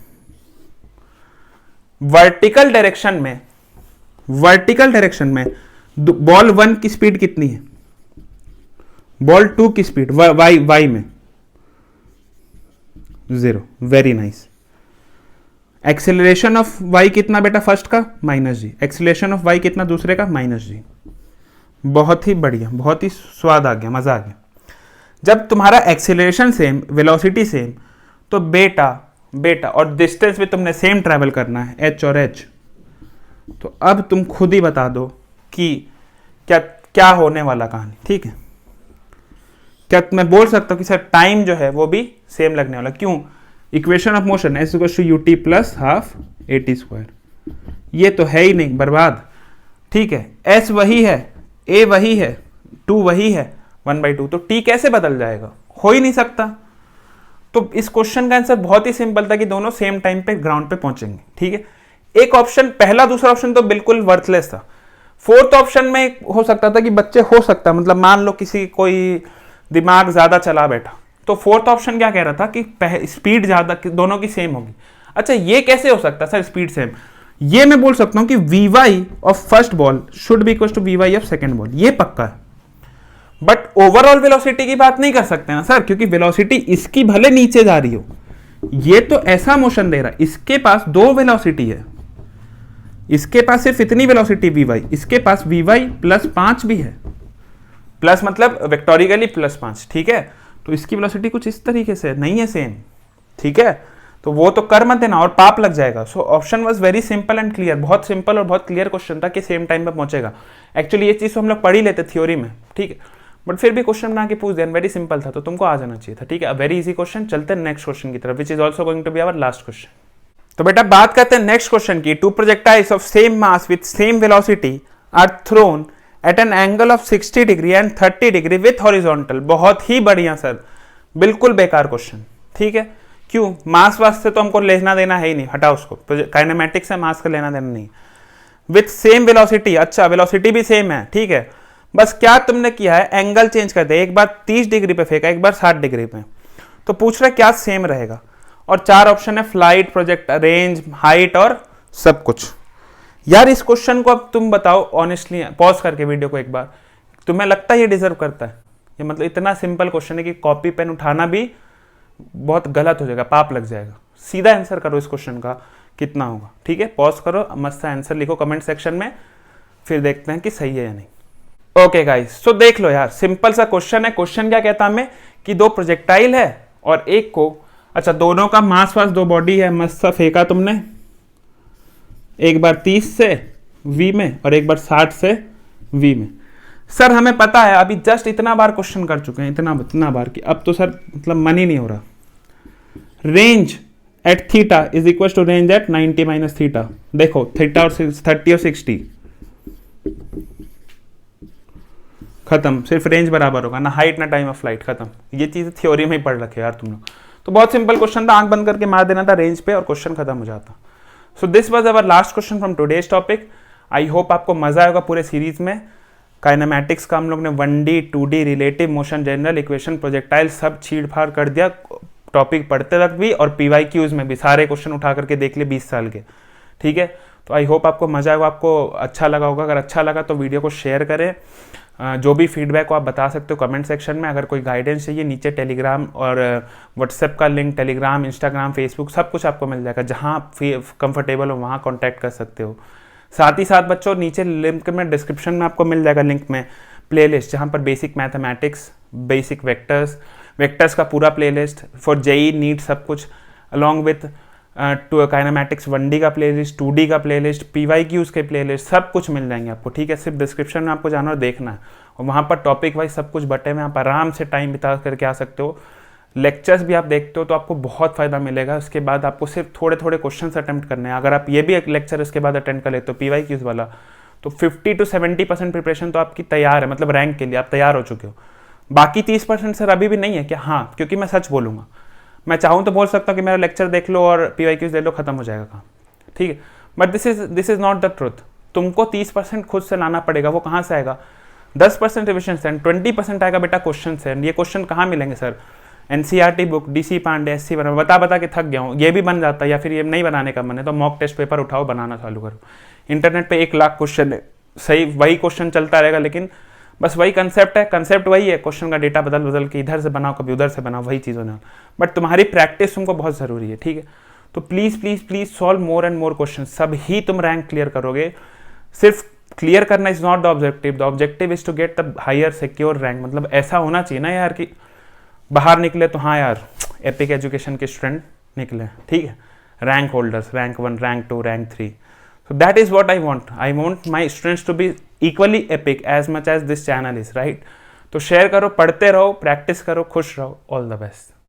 वर्टिकल डायरेक्शन में बॉल 1 की स्पीड कितनी है, बॉल 2 की स्पीड y में 0, very nice. Acceleration of y कितना बेटा, फर्स्ट का -g, एक्सेलरेशन ऑफ y कितना दूसरे का -g। बहुत ही बढ़िया, बहुत ही स्वाद आ गया, मजा आ गया। जब तुम्हारा एक्सेलरेशन सेम, वेलोसिटी सेम, तो बेटा बेटा और डिस्टेंस भी तुमने सेम ट्रैवल करना है, h और h। तो अब तुम खुद ही बता दो कि क्या क्या होने वाला कहानी, ठीक है। क्या मैं बोल सकता हूँ कि सर टाइम जो है वो भी सेम लगने वाला, क्यों? Equation of motion s equals to ut plus half at square, ये तो है ही नहीं, बर्बाद, ठीक है। एस वही है, ए वही है, टू वही है, 1/2, तो टी कैसे बदल जाएगा? हो ही नहीं सकता। तो इस क्वेश्चन का आंसर बहुत ही सिंपल था कि दोनों सेम टाइम पे ग्राउंड पे पहुंचेंगे, ठीक है। एक ऑप्शन, पहला दूसरा ऑप्शन तो बिल्कुल वर्थलेस था। फोर्थ ऑप्शन में हो सकता था कि बच्चे, हो सकता मतलब मान लो किसी कोई दिमाग ज्यादा चला बैठा, तो फोर्थ ऑप्शन क्या कह रहा था कि स्पीड ज्यादा दोनों की सेम होगी। अच्छा ये कैसे हो सकता है सर स्पीड सेम? ये मैं बोल सकता हूं कि v of first ball should be equal to v of second ball, ये पक्का है। बट ओवरऑल वेलोसिटी की बात नहीं कर सकते ना सर, क्योंकि वेलोसिटी इसकी भले नीचे जा रही हो, ये तो ऐसा मोशन दे रहा है, इसके पास दो वेलोसिटी है, इसके पास सिर्फ इतनी वेलोसिटी वी, इसके पास वी प्लस 5 भी है, प्लस मतलब वेक्टोरिकली प्लस 5, ठीक है। तो इसकी वेलोसिटी कुछ इस तरीके से नहीं है सेम, ठीक है। तो वो तो कर मत देना और पाप लग जाएगा। So option was very simple and clear, बहुत सिंपल और बहुत क्लियर क्वेश्चन था कि सेम टाइम पे पहुंचेगा। एक्चुअली ये चीज तो हम लोग पढ़ ही लेते थ्योरी में, ठीक है, बट फिर भी क्वेश्चन बना के पूछ दिया, वेरी सिंपल था, तो तुमको आ जाना चाहिए था, ठीक है। Very easy question. चलते हैं नेक्स्ट क्वेश्चन की तरफ, which is also going to be our last question. तो बेटा बात करते हैं नेक्स्ट क्वेश्चन की। Two projectiles of same mass with same velocity are thrown at an angle of 60 degree and 30 degree with horizontal. बहुत ही बढ़िया सर, बिल्कुल बेकार क्वेश्चन, ठीक है। क्यों? मास वास्ते तो हमको लेना देना है ही नहीं, हटा उसको, काइनेमेटिक्स से मास का लेना देना नहीं। विथ सेम वेलोसिटी, अच्छा वेलोसिटी भी सेम है, ठीक है, बस क्या तुमने किया है, एंगल चेंज कर दिया, एक बार 30 डिग्री पे फेंका, एक बार 60 डिग्री पे। तो पूछ रहा है क्या सेम रहेगा, और चार ऑप्शन है, फ्लाइट, प्रोजेक्ट, रेंज, हाइट और सब कुछ। यार इस क्वेश्चन को अब तुम बताओ ऑनेस्टली, पॉज करके वीडियो को एक बार, तुम्हें लगता है ये डिजर्व करता है? ये मतलब इतना सिंपल क्वेश्चन है कि कॉपी पेन उठाना भी बहुत गलत हो जाएगा, पाप लग जाएगा। सीधा आंसर करो इस क्वेश्चन का, कितना होगा, ठीक है। पॉज करो, मस्त आंसर लिखो कमेंट सेक्शन में, फिर देखते हैं कि सही है या नहीं। ओके गाइस, तो देख लो यार, सिंपल सा क्वेश्चन है। क्वेश्चन क्या कहता है हमें कि दो प्रोजेक्टाइल है और एक को, अच्छा दोनों का मास वास, दो बॉडी है, मस्त सा फेंका तुमने, एक बार 30 से v में और एक बार 60 से v में। सर हमें पता है, अभी जस्ट इतना बार क्वेश्चन कर चुके हैं, इतना बार कि अब तो सर मतलब मन ही नहीं हो रहा। Range at theta is equal to range at 90 minus theta. देखो थीटा और 30 और 60 खत्म, सिर्फ रेंज बराबर होगा, ना हाइट ना टाइम ऑफ फ्लाइट, खत्म। ये चीज थ्योरी में ही पढ़ रखे यार तुम लोग। तो बहुत सिंपल क्वेश्चन था, आंख बंद करके मार देना था रेंज पे और क्वेश्चन खत्म हो जाता। So this was our last question from today's topic. I hope आपको मजा आएगा पूरे सीरीज में। काइनेमैटिक्स का हम लोग ने 1D 2D relative motion, general equation, projectile सब छीड़ फाड़ कर दिया, टॉपिक पढ़ते वक्त भी और PYQs में भी सारे क्वेश्चन उठा करके देख ले 20 साल के, ठीक है। तो आई होप आपको मजा आएगा, आपको अच्छा लगा होगा। अगर अच्छा लगा तो वीडियो को शेयर करें, जो भी फीडबैक हो आप बता सकते हो कमेंट सेक्शन में। अगर कोई गाइडेंस चाहिए, नीचे टेलीग्राम और व्हाट्सएप का लिंक, टेलीग्राम, इंस्टाग्राम, फेसबुक सब कुछ आपको मिल जाएगा, जहाँ आप कंफर्टेबल हो वहाँ कॉन्टैक्ट कर सकते हो। साथ ही साथ बच्चों नीचे लिंक में डिस्क्रिप्शन में आपको मिल जाएगा लिंक में प्लेलिस्ट, जहाँ पर बेसिक मैथमेटिक्स, बेसिक वेक्टर्स का पूरा प्लेलिस्ट फॉर जेई नीट सब कुछ, अलॉन्ग विथ काइनेमैटिक्स 1D का प्लेलिस्ट, 2D का प्लेलिस्ट, PYQs के प्लेलिस्ट, सब कुछ मिल जाएंगे आपको, ठीक है। सिर्फ डिस्क्रिप्शन में आपको जाना और देखना है, और वहाँ पर टॉपिक वाइज सब कुछ बटे में आप आराम से टाइम बिता करके आ सकते हो। लेक्चर्स भी आप देखते हो तो आपको बहुत फायदा मिलेगा। उसके बाद आपको सिर्फ थोड़े थोड़े क्वेश्चन अटेम्प्ट करने हैं। अगर आप ये भी एक लेक्चर इसके बाद अटेंड कर लेते हो PYQs वाला, तो 50 to 70% प्रिपरेशन तो आपकी तैयार है, मतलब रैंक के लिए आप तैयार हो चुके हो। बाकी 30% सर अभी भी नहीं है क्या? हाँ, क्योंकि मैं सच बोलूँगा, मैं चाहूँ तो बोल सकता हूँ कि मेरा लेक्चर देख लो और PYQs ले लो, खत्म हो जाएगा काम, ठीक है। But this is not the truth. तुमको 30% खुद से लाना पड़ेगा। वो कहाँ से आएगा? 10% रिविजन से, 20% आएगा बेटा क्वेश्चन से। ये क्वेश्चन कहाँ मिलेंगे sir? NCERT book, DC Pandey, SC बना, बता के थक गया हूँ। ये भी बन जाता है, या फिर ये नहीं बनाने का मन है तो मॉक टेस्ट पेपर उठाओ, बनाना चालू करो। इंटरनेट पे 1 लाख क्वेश्चन है, सही वही क्वेश्चन चलता रहेगा, लेकिन बस वही कंसेप्ट है, कंसेप्ट वही है, क्वेश्चन का डेटा बदल बदल के इधर से बनाओ, कभी उधर से बनाओ, वही चीज़ होने वाला। बट तुम्हारी प्रैक्टिस तुमको बहुत ज़रूरी है, ठीक है। तो please please please solve more and more question, सब ही तुम रैंक क्लियर करोगे। सिर्फ क्लियर करना is not the objective is to get the higher secure rank. मतलब ऐसा होना चाहिए ना यार कि बाहर निकले तो हाँ यार एपिक एजुकेशन के स्टूडेंट निकले, ठीक है, rank holders, rank 1, rank 2, rank 3. So that is what I want. I want my students to be equally epic as much as this channel is, right? तो शेयर करो, पढ़ते रहो, प्रैक्टिस करो, खुश रहो. All the best.